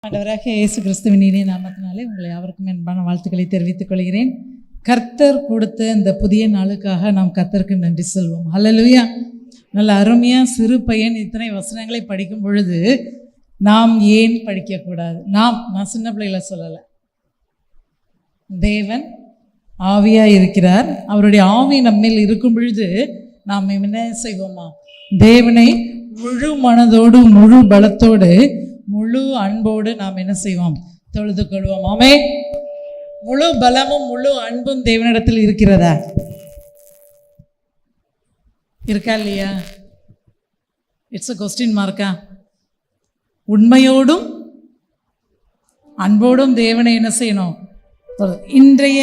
ஆண்டவராக இயேசு கிறிஸ்துவின் இனிய நாமத்தினாலே உங்களை யாவருக்கும் அன்பான வாழ்த்துக்களை தெரிவித்துக் கொள்கிறேன். கர்த்தர் கொடுத்த இந்த புதிய நாளுக்காக நாம் கர்த்தருக்கு நன்றி சொல்வோம். ஹல்லேலூயா. நல்ல அருமையாக சிறு பையன் இத்தனை வசனங்களை படிக்கும் பொழுது நாம் ஏன் படிக்கக்கூடாது? நான் சின்ன பிள்ளைகளை சொல்லலை. தேவன் ஆவியாக இருக்கிறார். அவருடைய ஆவி நம்மில் இருக்கும் பொழுது நாம் என்ன செய்வோமா? தேவனை முழு மனதோடு முழு பலத்தோடு முழு அன்போடு நாம் என்ன செய்வோம்? தொழுது கொள்வோம். ஆமென். முழு பலமும் முழு அன்பும் தேவனிடத்தில் இருக்கிறதா? இருக்கா இல்லையா? இட்ஸ் அ கொஸ்டின் மார்க்கா? உண்மையோடும் அன்போடும் தேவனை என்ன செய்யணும்? இன்றைய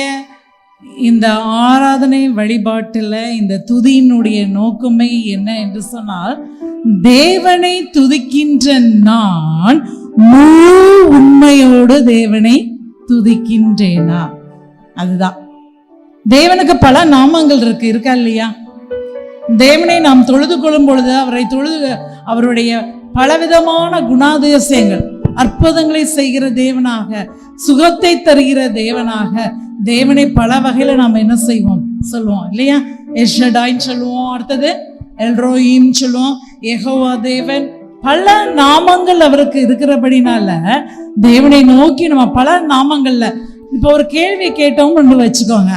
இந்த ஆராதனை வழிபாட்டில் இந்த துதியினுடைய நோக்கமே என்ன என்று சொன்னால், தேவனை துதிக்கின்ற நான் முழு உண்மையோடு தேவனை துதிக்கின்றேனா? அதுதான். தேவனுக்கு பல நாமங்கள் இருக்கா இல்லையா? தேவனை நாம் தொழுது கொள்ளும் பொழுது அவருடைய பலவிதமான குணாதிசயங்கள், அற்புதங்களை செய்கிற தேவனாக, சுகத்தை தருகிற தேவனாக தேவனை பல வகையில நாம் என்ன செய்வோம்? சொல்லுவோம் இல்லையா? எல்ஷடாய்ன்னு சொல்லுவோம், அடுத்தது எல்ரோயிம் சொல்லுவோம், யெகோவா தேவன். பல நாமங்கள் அவருக்கு இருக்கிறபடினால தேவனை நோக்கி நம்ம பல நாமங்கள்ல இப்போ ஒரு கேள்வி கேட்டோம்னு வச்சுக்கோங்க.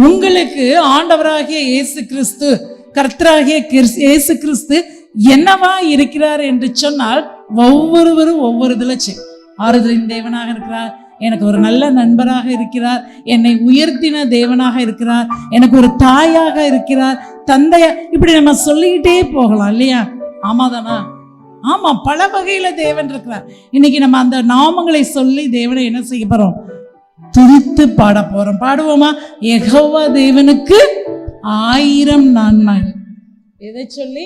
உங்களுக்கு ஆண்டவராகிய இயேசு கிறிஸ்து, கர்த்தராகிய இயேசு கிறிஸ்து என்னவா இருக்கிறார் என்று சொன்னால், ஒவ்வொருவரும் ஒவ்வொரு இதுல ஆறுதலின் தேவனாக இருக்கிறார், எனக்கு ஒரு நல்ல நண்பராக இருக்கிறார், என்னை உயர்த்தின தேவனாக இருக்கிறார், எனக்கு ஒரு தாயாக இருக்கிறார், தந்தையா, இப்படி நம்ம சொல்லிக்கிட்டே போகலாம் இல்லையா? ஆமாதானா? ஆமா, பல வகையில தேவன் இருக்கிறார். இன்னைக்கு நம்ம அந்த நாமங்களை சொல்லி தேவனை என்ன செய்ய போறோம்? துதித்து பாட போறோம். பாடுவோமா? யெகோவா தேவனுக்கு 1000 நன்மைகள். எதை சொல்லி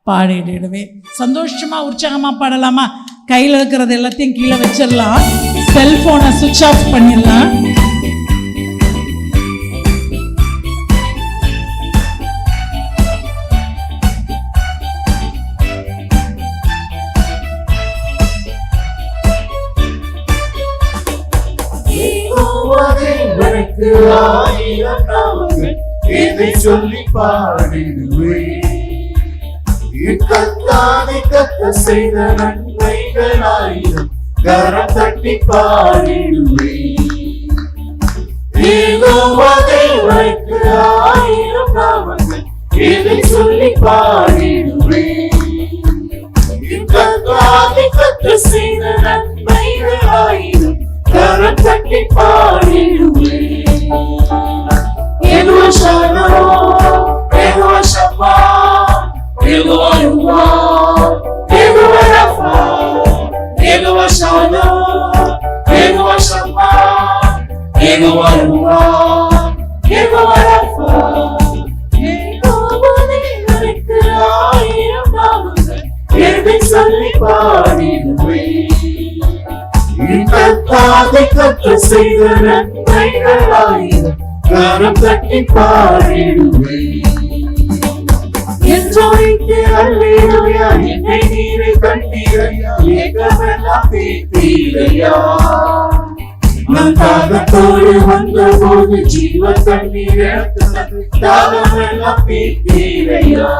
பாடிடுவே? சந்தோஷமா உற்சாகமா பாடலாமா? கையில் இருக்கிறது எல்லாத்தையும் கீழே வச்சிடலாம், செல்போனை சுவிட்ச் ஆஃப் பண்ணிடலாம். இதை சொல்லி பாடிடுவேன். கத்த செய்த நன்மைகள் 1000 கரம் தட்டி பாடிடுவேன். யெகோவா தேவனுக்கு 1000 நாமங்கள், இதை சொல்லி பாடிடுவேன். கத்த செய்த நன்மைகள் 1000 கரம் தட்டி பாடிடுவேன். யெகோவா ஷாலோம், யெகோவா ஷம்மா, யெகோவா ருவா, யெகோவா ரஃபா, யெகோவா ஷாலோம், யெகோவா ஷம்மா, யெகோவா ருவா, யெகோவா ரஃபா. யெகோவா தேவனுக்கு 1000 நாமங்கள், இதை சொல்லி பாடிடுவேன். கத்த செய்த நன்மைகள் 1000 கரம் தட்டி பாடிடுவேன். என்றைக்கு அல்லேலூயா, என்னை நீரை கண்டீரையா, ஏகமெல்லாம் தீர்த்தீரையா. நான் தாகத்தோடு வந்தபோது ஜீவ தண்ணீர் எனக்கு தந்து தாகமெல்லாம் தீர்த்தீரையா.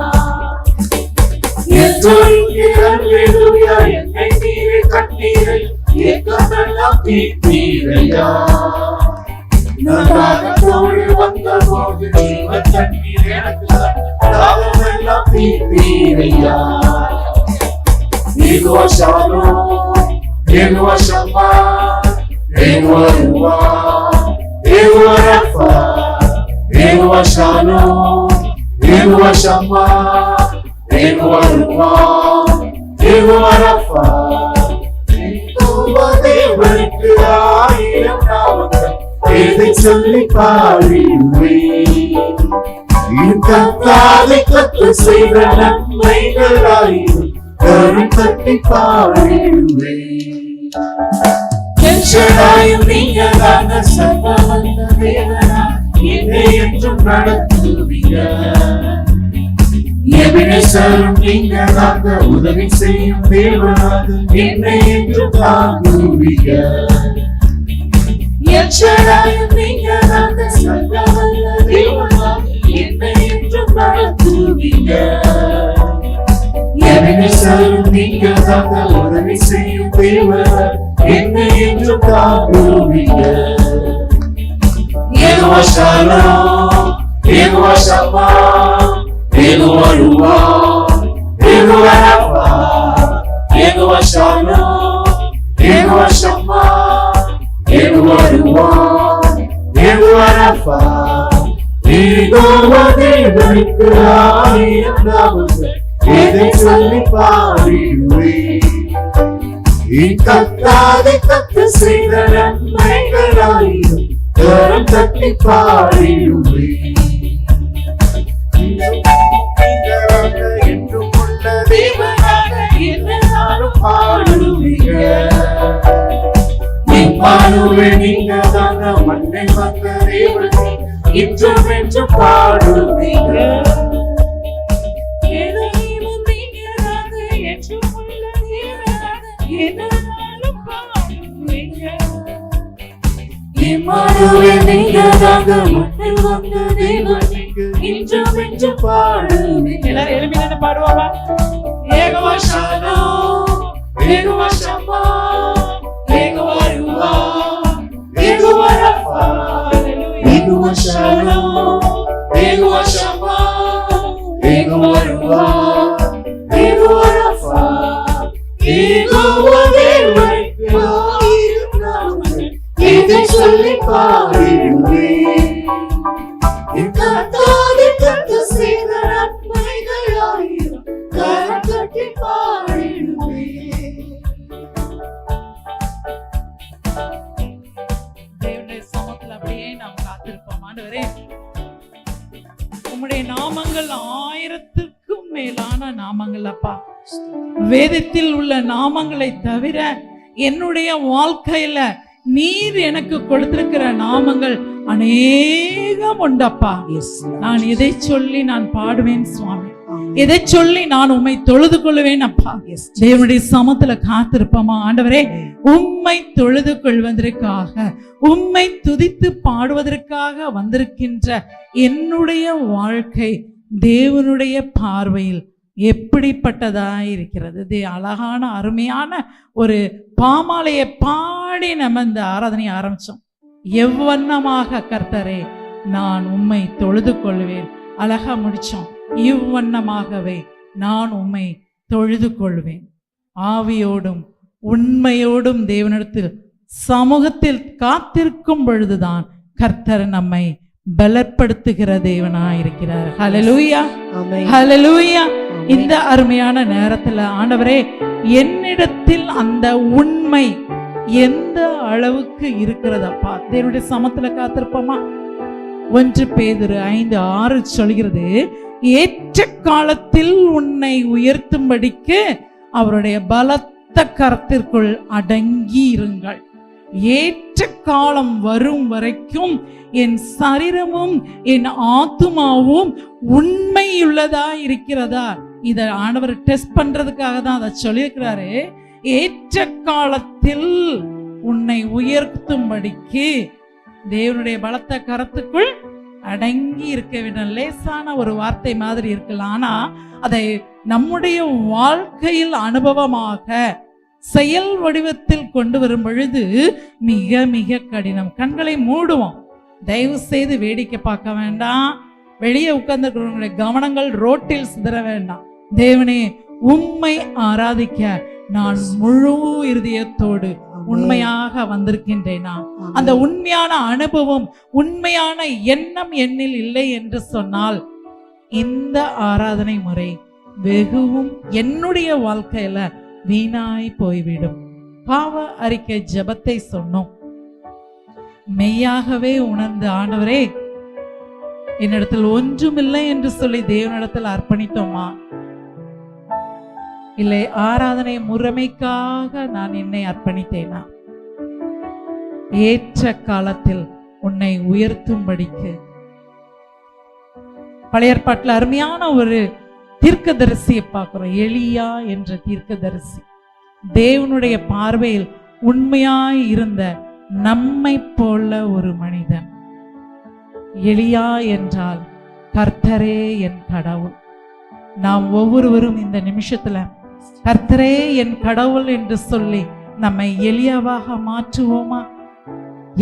என்றைக்கு அல்லேலூயா, என்னை நீரை கண்டீரையா, ஏகமெல்லாம் தீர்த்தீரையா. நான் தாகத்தோடு வந்தபோது ஜீவ தண்ணீர் எனக்கு தந்து தாகமெல்லாம் தீர்த்தீரையா. யெகோவா ஷாலோம், யெகோவா ஷம்மா, யெகோவா ருவா, யெகோவா ரஃபா, யெகோவா ஷாலோம், யெகோவா ஷம்மா, யெகோவா ருவா, யெகோவா ரஃபா. யெகோவா தேவனுக்கு 1000 நாமங்கள், இதை சொல்லி பாடிடுவேன். கத்த செய்த நன்மைகள் 1000 கரம் தட்டி பாடிடுவேன். எல்ஷடாயும் நீங்களான சர்வவல்ல தேவனா, என்னை என்றும் நடத்துவீங்க. எபினேசரும் நீங்களாக, உதவி செய்யும் தேவனாக என்னை என்று தாங்குவீங்க. எச்சராயும் நீங்களாக, சர்வவல்ல தேவனாக என்னை என்று நடத்துவீங்க. எபினேசரும் நீங்களாக, உதவி செய்யும் தேவனாக என்னை என்று தாங்குவீங்க. யெகோவா ஷாலோம், யெகோவா ஷம்மா, யெகோவா ருவா, யெகோவா ரஃபா, யெகோவா ஷாலோம், யெகோவா ஷம்மா, யெகோவா ருவா, யெகோவா ரஃபா. யெகோவா தேவனுக்கு ஆயிரம் நாமங்கள், எதை சொல்லி பாடிடுவேன். கத்தாது கத்து செய்த நன்மைகளாயிரும், கரம் தட்டி பாடிடுவேன். என்றும் உள்ள தேவனாக என்னையும் பாடுவீங்க. இம்மானுவேல் நீங்கதாங்க, மண்ணில் வந்த தேவனே இன்றும் என்றும் பாடுவீங்க. எதையும் நீங்கதாங்க, என்றும் உள்ள தேவனாக என்னையும் பாடுவீங்க. இம்மானுவேல் நீங்கதாங்க, மண்ணில் வந்த தேவனே இன்றும் என்றும் பாடுவீங்க. எல்லாரும் எழுப்பி நின்னு பாடுவோமா? யெகோவா ஷாலோம், யெகோவா ஷம்மா, யெகோவா ருவா, யெகோவா ரஃபா. யெகோவா ஷாலோம், யெகோவா ஷம்மா, யெகோவா ருவா, யெகோவா ரஃபா. யெகோவா தேவனுக்கு ஆயிரம் நாமங்கள், எதை சொல்லி பாடிடுவேன். கத்தாது கத்து செய்த நன்மைகளாயிரும், கரம் தட்டி பாடிடுவேன். தேவனுடைய சமத்துல அப்படியே நாம் காத்திருப்போம். ஆண்டவரே, உம்முடைய நாமங்கள் 1000க்கும் மேலான நாமங்கள் அப்பா. வேதத்தில் உள்ள நாமங்களை தவிர என்னுடைய வாழ்க்கையில நீர் எனக்கு கொடுத்திருக்கிற நாமங்கள் அநேகம் உண்டப்பா. நான் எதை சொல்லி நான் பாடுவேன் சுவாமி, எதை சொல்லி நான் உம்மை தொழுது கொள்வேன் அப்பா. தேவனுடைய சமத்துல காத்திருப்போமா ஆண்டவரே. உம்மை தொழுது கொள்வதற்காக, உம்மை துதித்து பாடுவதற்காக வந்திருக்கின்ற என்னுடைய வாழ்க்கை தேவனுடைய பார்வையில் எப்படிப்பட்டதாய் இருக்கிறது. அழகான அருமையான ஒரு பாமாலையை பாடி நம்ம இந்த ஆராதனை ஆரம்பிச்சோம். எவ்வண்ணமாக கர்த்தரே நான் உம்மை தொழுது கொள்வேன். அழகா முடிச்சோம். இவ்வண்ணமாகவே நான் உம்மை தொழுது கொள்வேன். ஆவியோடும் உண்மையோடும் தேவனிடத்தில் சமூகத்தில் காத்திருக்கும் பொழுதுதான் கர்த்தர் நம்மை பலப்படுத்துகிற தேவனாயிருக்கிறார். ஹல்லேலூயா, ஹல்லேலூயா. இந்த அருமையான நேரத்துல ஆண்டவரே, என்னிடத்தில் அந்த உண்மை எந்த அளவுக்கு இருக்கிறதப்பா. தேவனுடைய சமத்துல காத்திருப்போமா? 1 பேதுரு 5:6 சொல்கிறது, ஏற்ற காலத்தில் உன்னை உயர்த்தும்படிக்கு அவருடைய பலத்த கரத்திற்குள் அடங்கி இருங்கள். ஏற்ற காலம் வரும் வரைக்கும் என் சரீரமும் என் ஆத்துமாவும் உண்மையுள்ளதா இருக்கிறதா? இத ஆண்டவர் டெஸ்ட் பண்றதுக்காக தான் அதை சொல்லியிருக்கிறாரு. ஏற்ற காலத்தில் உன்னை உயர்த்தும்படிக்கு தேவனுடைய பலத்த கரத்துக்குள் அடங்கி இருக்க வேண்டும். லேசான ஒரு வார்த்தை மாதிரி இருக்கலாம், ஆனா அதை நம்முடைய வாழ்க்கையில் அனுபவமாக செயல் வடிவத்தில் கொண்டு வரும் பொழுது மிக மிக கடினம். கண்களை மூடுவோம். தயவு செய்து வேடிக்கை பார்க்க வேண்டாம். வெளியே உட்கார்ந்து கவனங்கள் ரோட்டில் சிதற வேண்டாம். தேவனே, உம்மை ஆராதிக்க நான் முழு இருதயத்தோடு உண்மையாக வந்திருக்கின்றேனா? அந்த உண்மையான அனுபவம், உண்மையான எண்ணம் என்னில் இல்லை என்று சொன்னால் இந்த ஆராதனை முறை வெகுவும் என்னுடைய வாழ்க்கையில வீணாய் போய்விடும். பாவ அறிக்கை ஜெபத்தை சொன்னோம். மெய்யாகவே உணர்ந்து, ஆண்டவரே என்னிடத்தில் ஒன்றுமில்லை என்று சொல்லி தேவனிடத்தில் அர்ப்பணித்தோமா? இல்லை ஆராதனை முறைமைக்காக நான் என்னை அர்ப்பணித்தேனா? ஏற்ற காலத்தில் உன்னை உயர்த்தும்படிக்கு. பழைய ஏற்பாட்டில் அருமையான ஒரு தீர்க்கதரிசியை பார்க்கிறோம். எலியா என்ற தீர்க்கதரிசி தேவனுடைய பார்வையில் உண்மையாய் இருந்த நம்மை போல ஒரு மனிதன். எலியா என்றால் கர்த்தரே என் கடவுள். நாம் ஒவ்வொருவரும் இந்த நிமிஷத்துல கர்த்தரே என் கடவுள் என்று சொல்லி நம்மை எலியாவாக மாற்றுவோமா?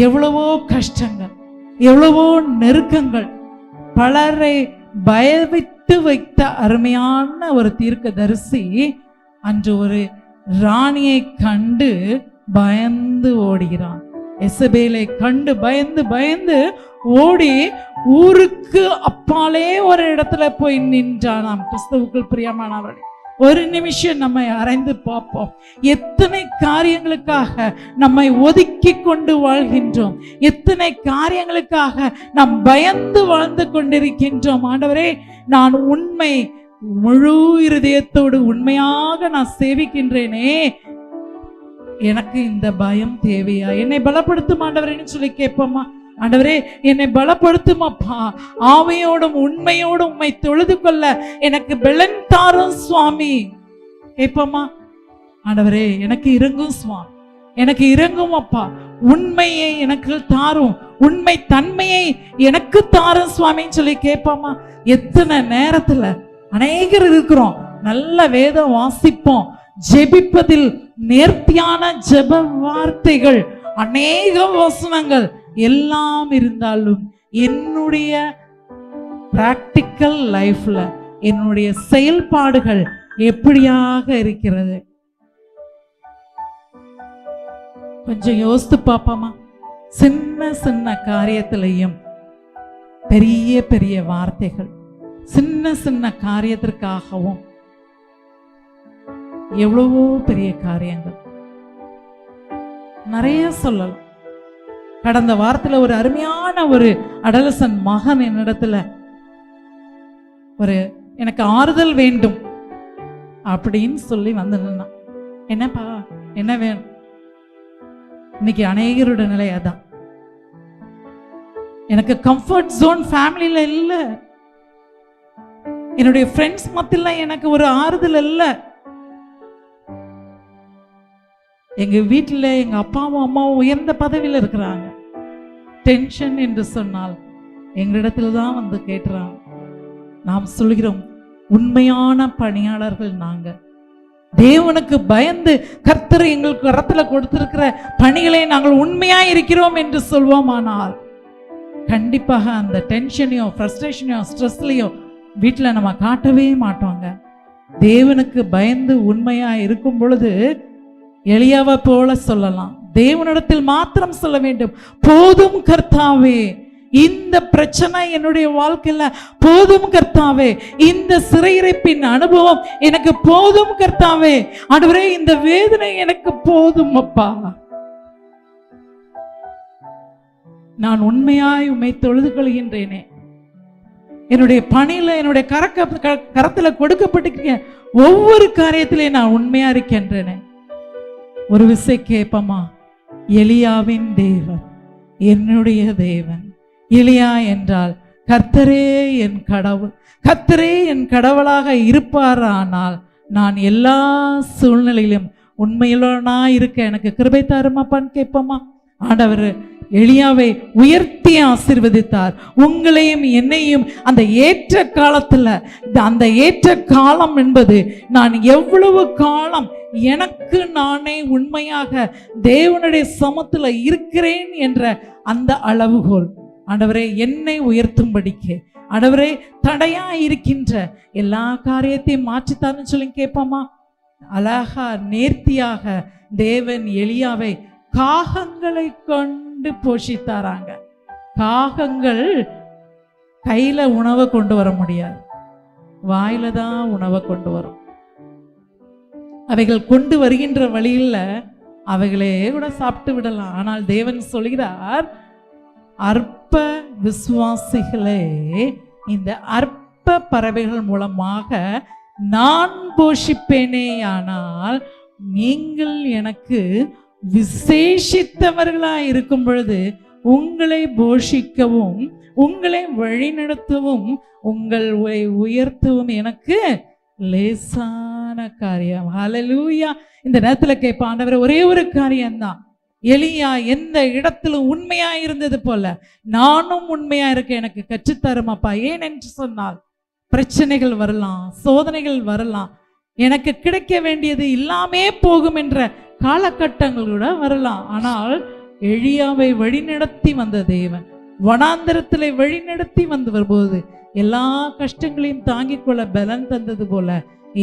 எவ்வளவோ கஷ்டங்கள், எவ்வளவோ நெருக்கங்கள், பலரை பயவிட்டு வைத்த அருமையான ஒரு தீர்க்கதரிசி அன்று ஒரு ராணியை கண்டு பயந்து ஓடுகிறான். எசபேலை கண்டு பயந்து பயந்து ஓடி ஊருக்கு அப்பாலே ஒரு இடத்துல போய் நின்றானாம். கிறிஸ்துவுக்குள் பிரியமானவர்களே, ஒரு நிமிஷம் நம்மை அறைந்து பார்ப்போம். எத்தனை காரியங்களுக்காக நம்மை ஒதுக்கி கொண்டு வாழ்கின்றோம், எத்தனை காரியங்களுக்காக நாம் பயந்து வாழ்ந்து கொண்டிருக்கின்றோம். ஆண்டவரே, நான் உண்மை முழு இருதயத்தோடு உண்மையாக நான் சேவிக்கின்றேனே, எனக்கு இந்த பயம் தேவையா? என்னை பலப்படுத்தும் ஆண்டவரேன்னு சொல்லி கேட்போமா? ஆண்டவரே, என்னை பலப்படுத்தும் அப்பா, ஆவையோடும் உண்மையோடும் உம்மை தொழுது கொள்ள எனக்கு பலன் தாரும் சுவாமி கேட்போமா? ஆண்டவரே, எனக்கு இறங்கும் சுவாமி, எனக்கு இறங்கும் அப்பா, உண்மையை எனக்கு தாரும், உண்மை தன்மையை எனக்கு தாரும் சுவாமின்னு சொல்லி கேட்போமா? எத்தனை நேரத்துல அநேகர் இருக்கிறோம், நல்ல வேதம் வாசிப்போம், ஜெபிப்பதில் நேர்த்தியான ஜெப வார்த்தைகள், அநேக வசனங்கள் எல்லாம் இருந்தாலும் என்னுடைய பிராக்டிக்கல் லைஃப்ல என்னுடைய செயல்பாடுகள் எப்படியாக இருக்கிறது? கொஞ்சம் யோசித்து பார்ப்போமா? சின்ன சின்ன காரியத்திலையும் பெரிய பெரிய வார்த்தைகள், சின்ன சின்ன காரியத்திற்காகவும் எவ்வளவோ பெரிய காரியங்கள் நிறைய சொல்லலாம். கடந்த வாரத்துல ஒரு அருமையான ஒரு அடலசன் மகன் என்னிடத்துல ஒரு எனக்கு ஆறுதல் வேண்டும் அப்படின்னு சொல்லி வந்து நின்னான். என்னப்பா, என்ன வேணும்? இன்னைக்கு அநேகரோட நிலை அதான். எனக்கு கம்ஃபர்ட் ஜோன் ஃபேமிலியில இல்ல, என்னுடைய ஃப்ரெண்ட்ஸ் மத்தியில எனக்கு ஒரு ஆறுதல் இல்ல, எங்க வீட்டுல எங்க அப்பாவும் அம்மாவும் உயர்ந்த பதவியில இருக்கிறாங்க. டென்ஷன் என்று சொன்னால் எங்களிடத்துல தான் வந்து கேட்டுறாங்க. நாம் சொல்கிறோம், உண்மையான பணியாளர்கள் நாங்க, தேவனுக்கு பயந்து கர்த்தர் எங்களுக்கு கரத்துல கொடுத்திருக்கிற பணிகளை நாங்கள் உண்மையா இருக்கிறோம் என்று சொல்வோமானால் கண்டிப்பாக அந்த டென்ஷனையோ ஃப்ரஸ்ட்ரேஷனையோ ஸ்ட்ரெஸ்லையோ வீட்டுல நம்ம காட்டவே மாட்டோங்க. தேவனுக்கு பயந்து உண்மையா இருக்கும் பொழுது எலியாவை போல சொல்லலாம், தேவனிடத்தில் மாத்திரம் சொல்ல வேண்டும், போதும் கர்த்தாவே, இந்த பிரச்சனை என்னுடைய வாழ்க்கையில போதும் கர்த்தாவே, இந்த சிறையிருப்பின் அனுபவம் எனக்கு போதும் கர்த்தாவே, ஆண்டவரே இந்த வேதனை எனக்கு போதும் அப்பா, நான் உண்மையாய் உம்மை தொழுது கொள்கின்றேனே, என்னுடைய பணியில என்னுடைய கரத்துல கொடுக்கப்பட்டிருக்க ஒவ்வொரு காரியத்திலே நான் உண்மையா இருக்கின்றேனே. ஒரு விசை கேட்பமா? எலியாவின் தேவன் என்னுடைய தேவன். எலியா என்றால் கர்த்தரே என் கடவுள், கர்த்தரே என் கடவுளாக இருப்பாரானால் நான் எல்லா சூழ்நிலையிலும் உண்மையிலனா இருக்க எனக்கு கிருபை தாருமாப்பான்னு கேட்போமா? ஆண்டவர் எலியாவை உயர்த்தி ஆசீர்வதித்தார். உங்களையும் என்னையும் அந்த ஏற்ற காலத்துல, அந்த ஏற்ற காலம் என்பது நான் எவ்வளவு காலம் எனக்கு நானே உண்மையாக தேவனுடைய சமத்துல இருக்கிறேன் என்ற அந்த அளவுகோல். ஆண்டவரே, என்னை உயர்த்தும்படிக்கு ஆண்டவரே தடையா இருக்கின்ற எல்லா காரியத்தையும் மாற்றித்தான்னு சொல்லி கேட்போமா? அழகா நேர்த்தியாக தேவன் எலியாவை காகங்களை கொண்டு போஷித்தாராங்க. காகங்கள் கையில உணவை கொண்டு வர முடியாது, வாயில தான் உணவை கொண்டு வரும். அவைகள் கொண்டு வருகின்ற வழியில அவைகளே கூட சாப்பிட்டு விடலாம். ஆனால் தேவன் சொல்கிறார், அற்ப விசுவாசிகளே, இந்த அற்ப பறவைகள் மூலமாக நான் போஷிப்பேனே, ஆனால் நீங்கள் எனக்கு விசேஷித்தவர்களா இருக்கும் பொழுது உங்களை போஷிக்கவும் உங்களை வழிநடத்தவும் உங்களை உயர்த்தவும் எனக்கு லேசான காரியம். ஹல்லேலூயா. இந்த நேரத்துல கேட்ப ஆண்டவரே, ஒரே ஒரு காரியம்தான். எலியா எந்த இடத்திலும் உண்மையா இருந்தது போல நானும் உண்மையா இருக்க எனக்கு கற்றுத்தருமாப்பா. ஏன் என்று சொன்னால் பிரச்சனைகள் வரலாம், சோதனைகள் வரலாம், எனக்கு கிடைக்க வேண்டியது இல்லாமே போகும் என்ற காலகட்டங்கள் கூட வரலாம். ஆனால் எலியாவை வழிநடத்தி வந்த தேவன் வனாந்தரத்திலே வழிநடத்தி வந்து வரும்போது எல்லா கஷ்டங்களையும் தாங்கிக் கொள்ள பலன் தந்தது போல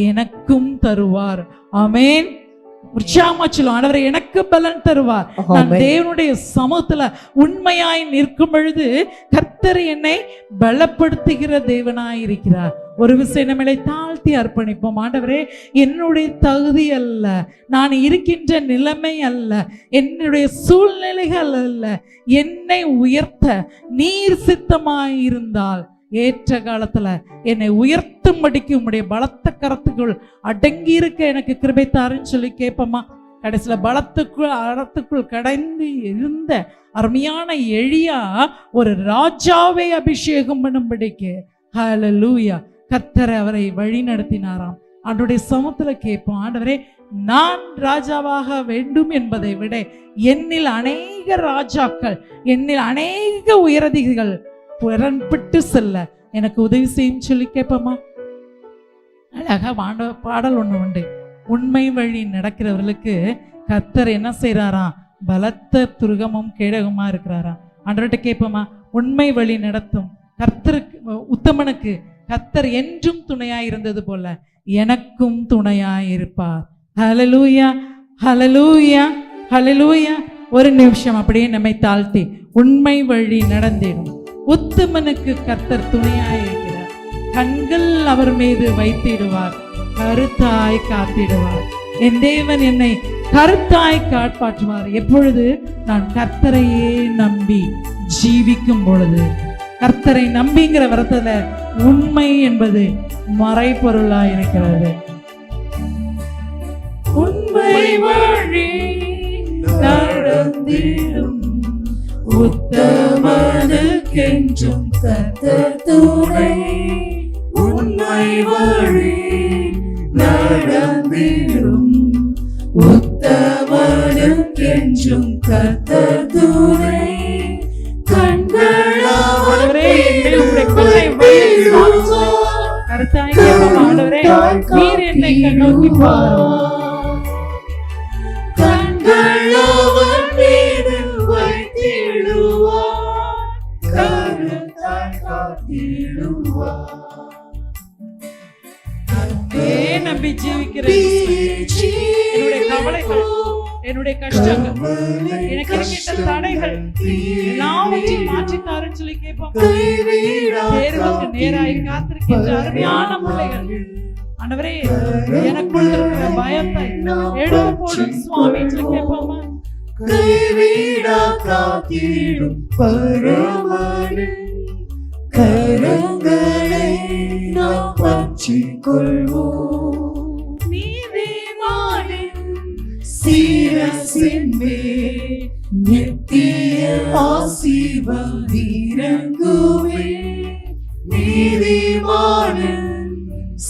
எனக்கும் தருவார். ஆமென். உற்சாகமா சொல்லும், ஆண்டவரே எனக்கு பலன் தருவார். நான் தேவனுடைய சமூகத்துல உண்மையாய் நிற்கும் பொழுது கர்த்தர் என்னை பலப்படுத்துகிற தேவனாய் இருக்கிறார். ஒரு விஷயம் நம்மளை தாழ்த்தி அர்ப்பணிப்போம். ஆண்டவரே, என்னுடைய தகுதி அல்ல, நான் இருக்கின்ற நிலைமை அல்ல, என்னுடைய சூழ்நிலைகள் அல்ல, என்னை உயர்த்த நீர் சித்தமாயிருந்தால் ஏற்ற காலத்துல என்னை உயர்த்தும்படிக்கு உம்முடைய பலத்த கரத்துக்குள் அடங்கி இருக்க எனக்கு கிருபை தாருன்னு சொல்லி கேட்போமா. கடைசியில அறத்துக்குள் கடந்து இருந்த அருமையான எலியா ஒரு ராஜாவை அபிஷேகம் பண்ணும்படிக்கு ஹல்லேலூயா கர்த்தர் அவரை வழி நடத்தினாராம். ஆண்டவருடைய சமூகத்துல கேட்போம், ஆண்டவரே நான் ராஜாவாக வேண்டும் என்பதை விட என்னில் அநேக ராஜாக்கள், என்னில் அநேக உயரதிகள் புறன்பட்டு செல்ல எனக்கு உதவி செய்யும் சொல்லி கேட்போமா. அழகா பாடல் ஒண்ணு உண்டு. உண்மை வழி நடக்கிறவர்களுக்கு கர்த்தர் என்ன செய்யறாராம்? பலத்த துருகமும் கேடகமா இருக்கிறாராம். ஆண்டவர்கிட்ட கேட்போமா, உண்மை வழி நடத்தும் கர்த்தருக்கு, உத்தமனுக்கு கர்த்தர் என்றும் துணையாய் இருந்தது போல எனக்கும் துணையாய் இருப்பார். ஹல்லேலூயா, ஹல்லேலூயா, ஹல்லேலூயா. ஒரு நிமிஷம் அப்படியே நம்மை தாழ்த்தி, உண்மை வழி நடந்திடும் உத்தமனுக்கு கர்த்தர் துணையாய் இருக்கிறார். கண்கள் அவர் மீது வைத்திடுவார், கருத்தாய் காத்திடுவார். என் தேவன் என்னை கருத்தாய் காப்பாற்றுவார். எப்பொழுது? நான் கர்த்தரையே நம்பி ஜீவிக்கும் பொழுது. கர்த்தரை நம்பிங்கிற வரத்துல உண்மை என்பது மறைபொருளாய் இருக்கிறது. உண்மை வழி நடந்திடும் உத்தமனுக்கென்றும் கர்த்தர் துணை. உண்மை வழி நடந்திடும் உத்தமனுக்கென்றும் கர்த்தர் துணை. கண்களவரே கருத்தாய் ஆண்டவரே, நீர் என்னை கண்ணோக்கி பாரும். கண்களவர் மீது வைத்திடுவார், கருத்தாய் காத்திடுவார். நம்பி ஜீவிக்கிற என்னுடைய கவலைகள், என்னுடைய கஷ்டங்கள், எனக்கு இருக்கின்ற தடைகள் எல்லாவற்றையும் மாற்றித்தாருன்னு சொல்லி கேட்போம். தேர்வுக்கு நேராய் காத்திருக்கின்ற அருமையான பிள்ளைகள், ஆண்டவரே எனக்குள்ள இருக்கிற பயத்தை எடுத்து போடும் சுவாமி சொல்லி கேட்போமா. கைவிடா காத்திடும் பரமனே, கரங்களை நாம் பற்றிக் கொள்வோம். நீதிமானின் சிரசின் மேல் நித்திய ஆசீர்வாதம் நீதிமானின்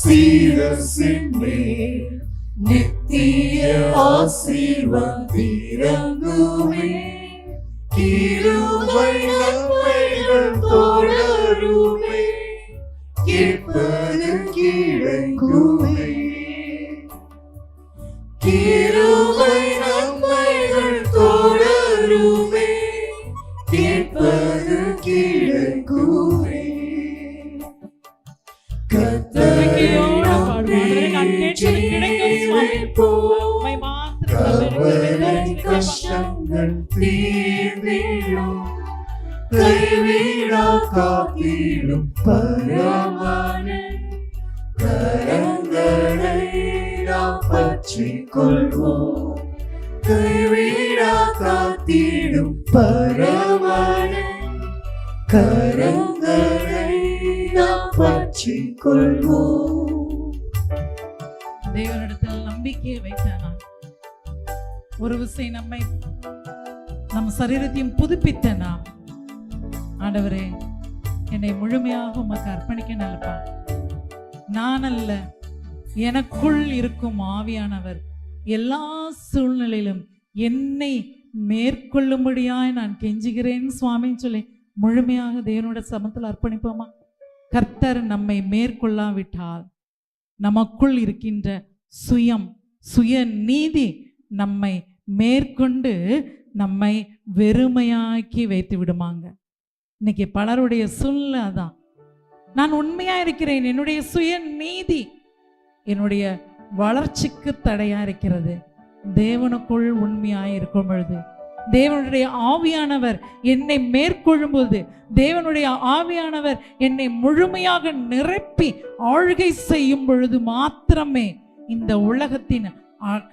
சிரசின் மேல் நித்திய ஆசீர்வாதம் கிருபை நன்மைகள் தொடருமே, கேட்பது கிடைக்குமே. கிருபை நன்மைகள் தொடருமே, கேட்பது கிடைக்குமே. கர்த்தரையோடு பாடுவாரே, நான் கேட்டது கிடைக்கும் சுவாமி. உம்மை மாத்திரம் கஷ்டங்கள் தீர்ந்திடும், கைவிடா காத்திடும் பரமனே, கரங்களை நாம் பற்றிக் கொள்வோம். கைவிடா காத்திடும் பரமனே, கரங்களை நாம் பற்றிக் கொள்வோம். தேவனிடத்தில் நம்பிக்கையை வைத்தானா ஒரு விஷயம் நம்மை நம் சரீரத்தையும் புதுப்பித்த நாம், ஆண்டவரே என்னை முழுமையாக உமக்கு அர்ப்பணிக்க நல்லப்பா. நான் அல்ல, எனக்குள் இருக்கும் ஆவியானவர் எல்லா சூழ்நிலையிலும் என்னை மேற்கொள்ளும்படியாய் நான் கெஞ்சுகிறேன் சுவாமின்னு சொல்லி முழுமையாக தேவனோட சமத்தில் அர்ப்பணிப்போமா? கர்த்தர் நம்மை மேற்கொள்ளாவிட்டால் நமக்குள் இருக்கின்ற சுய நீதி நம்மை மேற்கொண்டு நம்மை வெறுமையாக்கி வைத்து விடுமாங்க. இன்னைக்கு பலருடைய சூழ்நிலை அதான். நான் உண்மையா இருக்கிறேன், என்னுடைய சுய நீதி என்னுடைய வளர்ச்சிக்கு தடையா இருக்கிறது. தேவனுக்குள் உண்மையாய் இருக்கும் பொழுது, தேவனுடைய ஆவியானவர் என்னை மேற்கொள்ளும் போது, தேவனுடைய ஆவியானவர் என்னை முழுமையாக நிரப்பி ஆளுகை செய்யும் பொழுது மாத்திரமே இந்த உலகத்தின்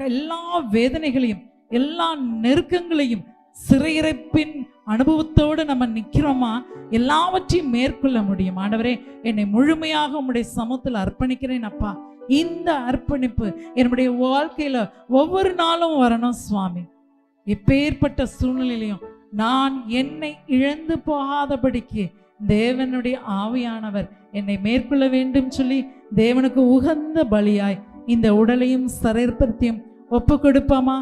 எல்லா வேதனைகளையும் எல்லா நெருக்கங்களையும் சிறையிறப்பின் அனுபவத்தோடு நம்ம நிற்கிறோமா, எல்லாவற்றையும் மேற்கொள்ள முடியும். ஆண்டவரே, என்னை முழுமையாக உம்முடைய சமூகத்தில் அர்ப்பணிக்கிறேன் அப்பா. இந்த அர்ப்பணிப்பு என்னுடைய வாழ்க்கையில ஒவ்வொரு நாளும் வரணும் சுவாமி. எப்பேற்பட்ட சூழ்நிலையிலையும் நான் என்னை இழந்து போகாதபடிக்கு தேவனுடைய ஆவியானவர் என்னை மேற்கொள்ள வேண்டும் சொல்லி தேவனுக்கு உகந்த பலியாய் இந்த உடலையும் சரீரத்தையும் ஒப்பு கொடுப்பாமா?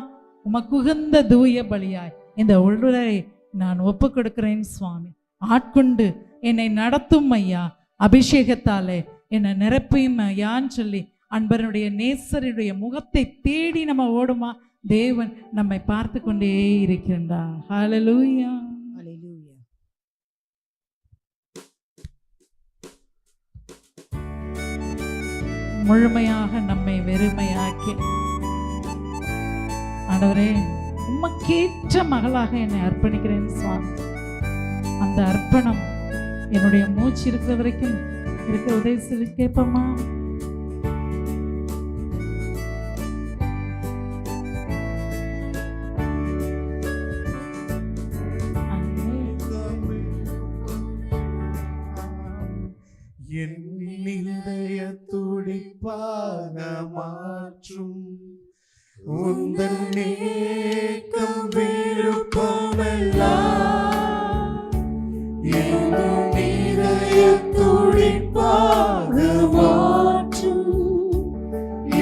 உமக்கு உகந்த தூய பலியாய் இந்த உடலை நான் ஒப்பு கொடுக்கிறேன் சுவாமி. ஆட்கொண்டு என்னை நடத்தும் ஐயா, அபிஷேகத்தாலே என்னை நிரப்பியும் ஐயான்னு சொல்லி அன்பருடைய நேசருடைய முகத்தை தேடி நம்ம ஓடுமா? தேவன் நம்மை பார்த்து கொண்டே இருக்கின்றார். ஹல்லேலூயா, ஹல்லேலூயா. முழுமையாக நம்மை வெறுமையாக்கி, ஆண்டவரே உமக்கேற்ற மகளாக என்னை அர்ப்பணிக்கிறேன் சுவாமி. அந்த அர்ப்பணம் என்னுடைய மூச்சு இருக்கிற வரைக்கும் இருக்க உதவி சொல்லி கேட்போமா? என் இதய துடிப்பாக மாற்றும் உந்தன் நேக்கம் விருப்பமெல்லாம் என் இதய துடிப்பாக மாற்றும்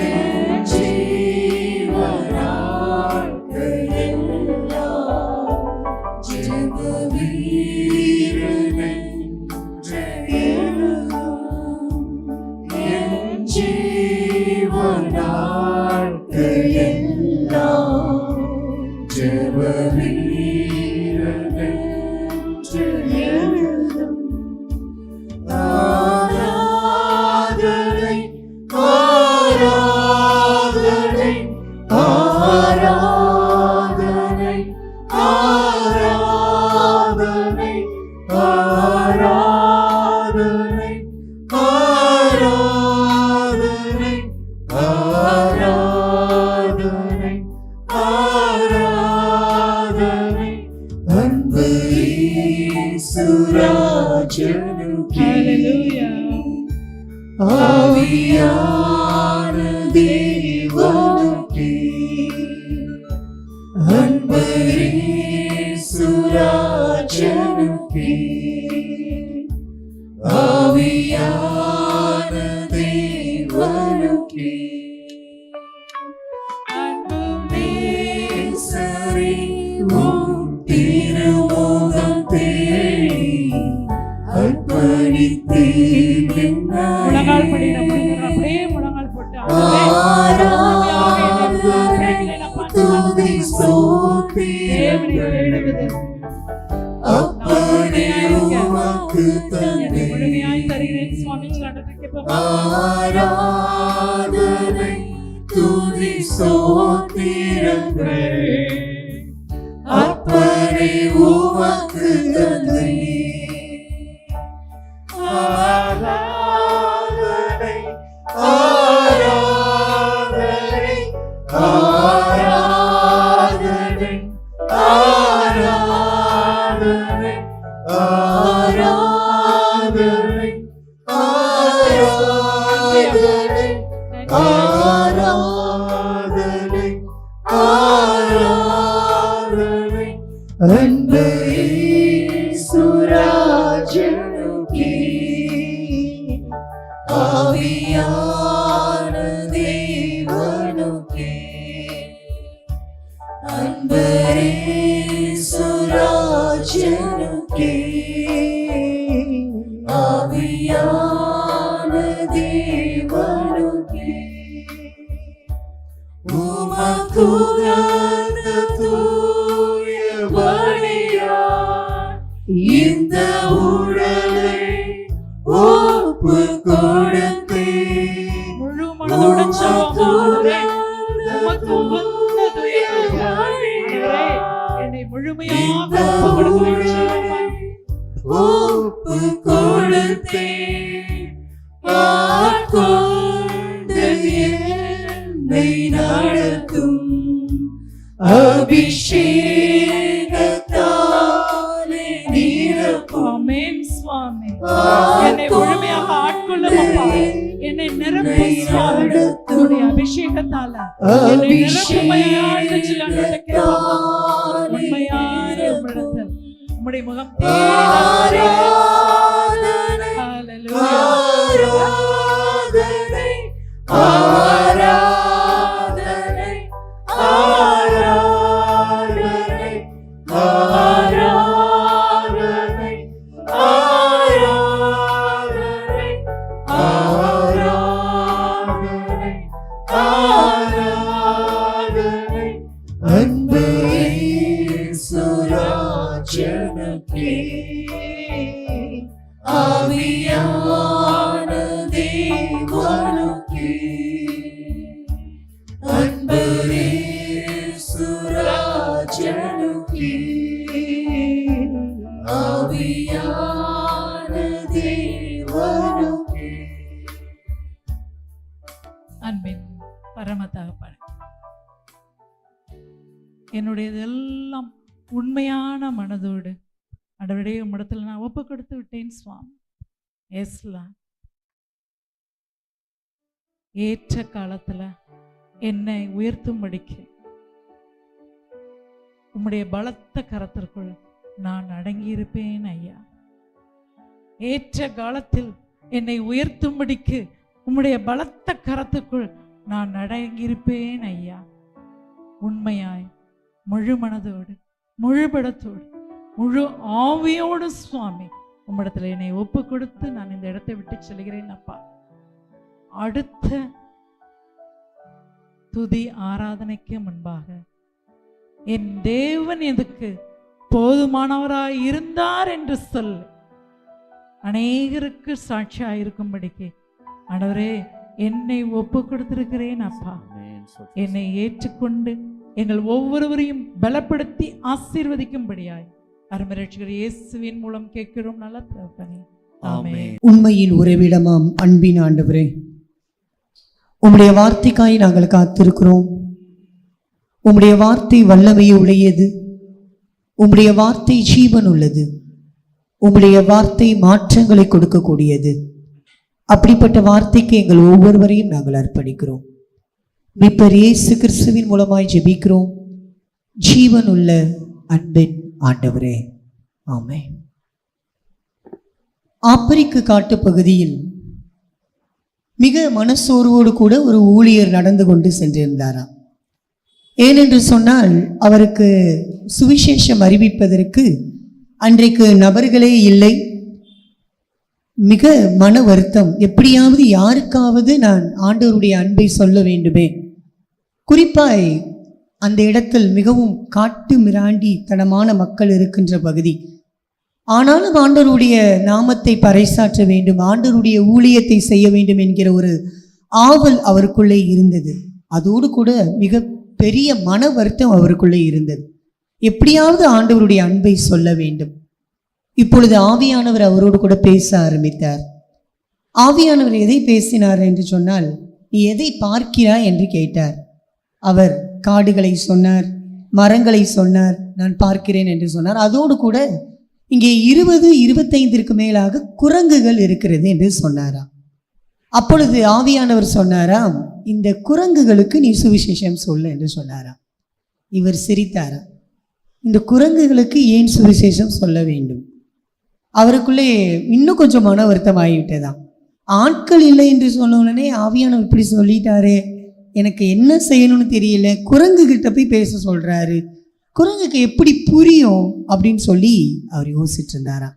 என் ஜீவனாட்களெல்லாம் ஜெப வீரனென்ற என் ஜீவனாட்களெல்லாம் ஜெப வீரனென்று எழுதும். ஆராதனை ஆராதனை ஆராதனை ஆராதனை ஆராதனை ஆராதனை ஆராதனை ஆராதனை அன்பு இயேசுராஜனுக்கே. ஆவியான தேவனுக்கே அன்பு இயேசுராஜனுக்கே. ஆவியான தேவனுக்கே அன்பு நேசரே உம் திருமுகம் தேடி அர்ப்பணித்தேன் முழங்கால் படியிட முடியும், அப்படியே முழங்கால் போட்டு துதி ஸ்தோத்திரம் அப்பனே உமக்கு தந்தே. முழுமையாய் தருகிறேன் சுவாமி. ஆராதனை துதி ஸ்தோத்திரங்கள் அப்பனே உமக்கு தந்தே. ஆராதனை ஆராதனை ஆராதனை ஆராதனை ஆராதனை ஆராதனை ஆராதனை ஆராதனை அன்பு இயேசுராஜனுக்கே. ஆவியான துகந்த தூய பலியாய் இந்த உடலை ஒப்பு கொடுத்தேன். முழு மனதுடன் சொல்லுவோம், உமக்கு உகந்த தூய பலியாய் என்னை முழுமையாக ஒப்பு கொடுக்கிறேன். ஒப்பு கொடுத்தேன். ஆட்கொண்டு என்னை நடத்தும் அபிஷேகத்தாலே நிரப்பும். ஆமென் சுவாமி. என்னை முழுமையாக ஆட்கொள்ளும் அப்பா. என்னை நிரப்பும் சுவாமி. உம்முடைய அபிஷேகத்தால என்னை நிரப்புமையாய் என்று கேட்கிறோம். உண்மையான உம்மிடத்தில் உம்முடைய முகம் தேடாதே. ஆராதனை ஆராதனை ஆராதனை ஆராதனை ஆராதனை ஆராதனை ஆராதனை அன்பே சுராஜனக்கே ஆவியான தேவனுக்கே அன்பே சுராஜனுக்கே ஆவியான தேவனுக்கே. அன்பின் பரம தகப்பனே, என்னுடையதெல்லாம் உண்மையான மனதோடு ஆண்டவரே உம்மிடத்தில் நான் ஒப்பு கொடுத்து விட்டேன் சுவாமி. எஸ்லா ஏற்ற காலத்துல என்னை உயர்த்தும்படிக்கு உம்முடைய பலத்த கரத்திற்குள் நான் அடங்கியிருப்பேன் ஐயா. ஏற்ற காலத்தில் என்னை உயர்த்தும்படிக்கு உம்முடைய பலத்த கரத்துக்குள் நான் அடங்கியிருப்பேன் ஐயா. உண்மையாய் முழு மனதோடு முழு படத்தோடு முழு ஆவியோடு சுவாமி உம்மிடத்துல என்னை ஒப்பு கொடுத்து நான் இந்த இடத்தை விட்டு செல்கிறேன் அப்பா. அடுத்த துதி ஆராதனைக்கு முன்பாக என் தேவன் எதுக்கு போதுமானவராய் இருந்தார் என்று சொல் அநேகருக்கு சாட்சியாயிருக்கும்படிக்கு ஆண்டவரே என்னை ஒப்பு கொடுத்திருக்கிறேன் அப்பா. என்னை ஏற்றுக்கொண்டு எங்கள் ஒவ்வொருவரையும் பலப்படுத்தி ஆசீர்வதிக்கும்படியாய் அருமை இரட்சகர் இயேசுவின் மூலம் கேட்கிறோம் நல்ல தகப்பனே. ஆமென். உண்மையின் உறைவிடமாம் அன்பின் ஆண்டவரே, உம்முடைய வார்த்தைக்காய் நாங்கள் காத்திருக்கிறோம். உம்முடைய வார்த்தை வல்லமை உடையது. உம்முடைய வார்த்தை ஜீவன் உள்ளது. உம்முடைய வார்த்தை மாற்றங்களை கொடுக்கக்கூடியது. அப்படிப்பட்ட வார்த்தைக்கு எங்கள் ஒவ்வொருவரையும் நாங்கள் அர்ப்பணிக்கிறோம். மீட்பர் இயேசு கிறிஸ்துவின் மூலமாய் ஜெபிக்கிறோம் ஜீவன் உள்ள அன்பின் ஆண்டவரே, ஆமென். ஆப்பிரிக்க காட்டு பகுதியில் மிக மனசோர்வோடு கூட ஒரு ஊழியர் நடந்து கொண்டு சென்றிருந்தாராம். ஏனென்று சொன்னால் அவருக்கு சுவிசேஷம் அறிவிப்பதற்கு அன்றைக்கு நபர்களே இல்லை. மிக மன வருத்தம், எப்படியாவது யாருக்காவது நான் ஆண்டவருடைய அன்பை சொல்ல வேண்டுமே. குறிப்பாய் அந்த இடத்தில் மிகவும் காட்டு மிராண்டி தனமான மக்கள் இருக்கின்ற பகுதி. ஆனாலும் ஆண்டவருடைய நாமத்தை பறைசாற்ற வேண்டும், ஆண்டவருடைய ஊழியத்தை செய்ய வேண்டும் என்கிற ஒரு ஆவல் அவருக்குள்ளே இருந்தது. அதோடு கூட மிக பெரிய மன வருத்தம் அவருக்குள்ளே இருந்தது. எப்படியாவது ஆண்டவருடைய அன்பை சொல்ல வேண்டும். இப்பொழுது ஆவியானவர் அவரோடு கூட பேச ஆரம்பித்தார். ஆவியானவர் எதை பேசினார் என்று சொன்னால், நீ எதை பார்க்கிறாய் என்று கேட்டார். அவர் காடுகளை சொன்னார், மரங்களை சொன்னார், நான் பார்க்கிறேன் என்று சொன்னார். அதோடு கூட இங்கே 20-25 மேலாக குரங்குகள் இருக்கிறது என்று சொன்னாராம். அப்பொழுது ஆவியானவர் சொன்னாராம், இந்த குரங்குகளுக்கு நீ சுவிசேஷம் சொல்லு என்று சொன்னாராம். இவர் சிரித்தாராம். இந்த குரங்குகளுக்கு ஏன் சுவிசேஷம் சொல்ல வேண்டும்? அவருக்குள்ளே இன்னும் கொஞ்சம் மன வருத்தம் ஆகிவிட்டதாம். ஆட்கள் இல்லை என்று சொன்ன உடனே ஆவியானவர் இப்படி சொல்லிட்டாரே, எனக்கு என்ன செய்யணும்னு தெரியல, குரங்கு கிட்ட போய் பேச சொல்றாரு, குரங்குக்கு எப்படி புரியும் அப்படின்னு சொல்லி அவர் யோசிச்சுட்டு இருந்தாராம்.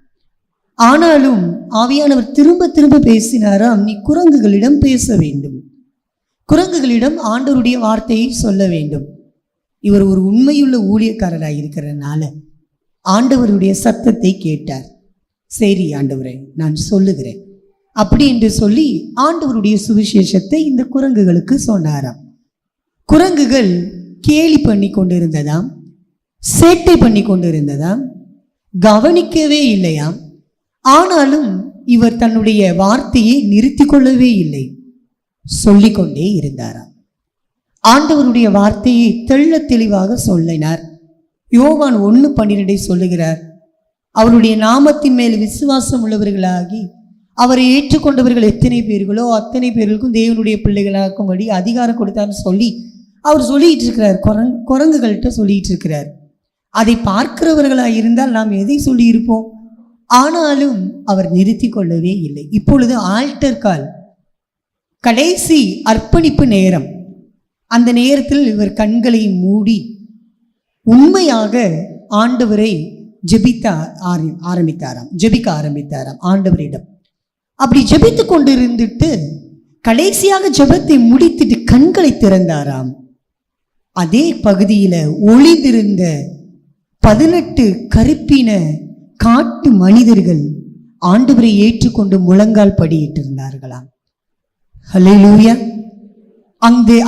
ஆனாலும் ஆவியானவர் திரும்ப திரும்ப பேசினாராம், நீ குரங்குகளிடம் பேச வேண்டும், குரங்குகளிடம் ஆண்டவருடைய வார்த்தையை சொல்ல வேண்டும். இவர் ஒரு உண்மையுள்ள ஊழியக்காரராக இருக்கிறதுனால ஆண்டவருடைய சத்தத்தை கேட்டார். சரி ஆண்டவரே, நான் சொல்லுகிறேன் அப்படி என்று சொல்லி ஆண்டவருடைய சுவிசேஷத்தை இந்த குரங்குகளுக்கு சொன்னாராம். குரங்குகள் கேலி பண்ணி கொண்டிருந்ததாம், சேட்டை பண்ணி கொண்டிருந்ததாம், கவனிக்கவே இல்லையாம். ஆனாலும் இவர் தன்னுடைய வார்த்தையை நிறுத்தி கொள்ளவே இல்லை, சொல்லிக்கொண்டே இருந்தாராம். ஆண்டவருடைய வார்த்தையை தெள்ள தெளிவாக சொல்லினார். யோவான் 1:12 சொல்லுகிறார், அவருடைய நாமத்தின் மேல் விசுவாசம் உள்ளவர்களாகி அவரை ஏற்றுக்கொண்டவர்கள் எத்தனை பேர்களோ அத்தனை பேர்களுக்கும் தேவனுடைய பிள்ளைகளாக்கும்படி அதிகாரம் கொடுத்தார்னு சொல்லி அவர் சொல்லிட்டு இருக்கிறார். குரங்குகள்கிட்ட சொல்லிட்டு இருக்கிறார். அதை பார்க்கிறவர்களாக இருந்தால் நாம் எதை சொல்லி இருப்போம்? ஆனாலும் அவர் நிறுத்தி கொள்ளவே இல்லை. இப்பொழுது ஆல்டர் கால், கடைசி அர்ப்பணிப்பு நேரம். அந்த நேரத்தில் இவர் கண்களை மூடி உண்மையாக ஆண்டவரை ஜெபிக்க ஆரம்பித்தாராம் ஆண்டவரிடம். அப்படி ஜெபித்து கொண்டிருந்துட்டு கடைசியாக ஜெபத்தை முடித்துட்டு கண்களை திறந்தாராம். அதே பகுதியில ஒளிந்திருந்த 18 கருப்பின காட்டு மனிதர்கள் ஆண்டவரை ஏற்றுக்கொண்டு முழங்கால் படியிட்டு இருந்தார்களாம். ஹல்லேலூயா.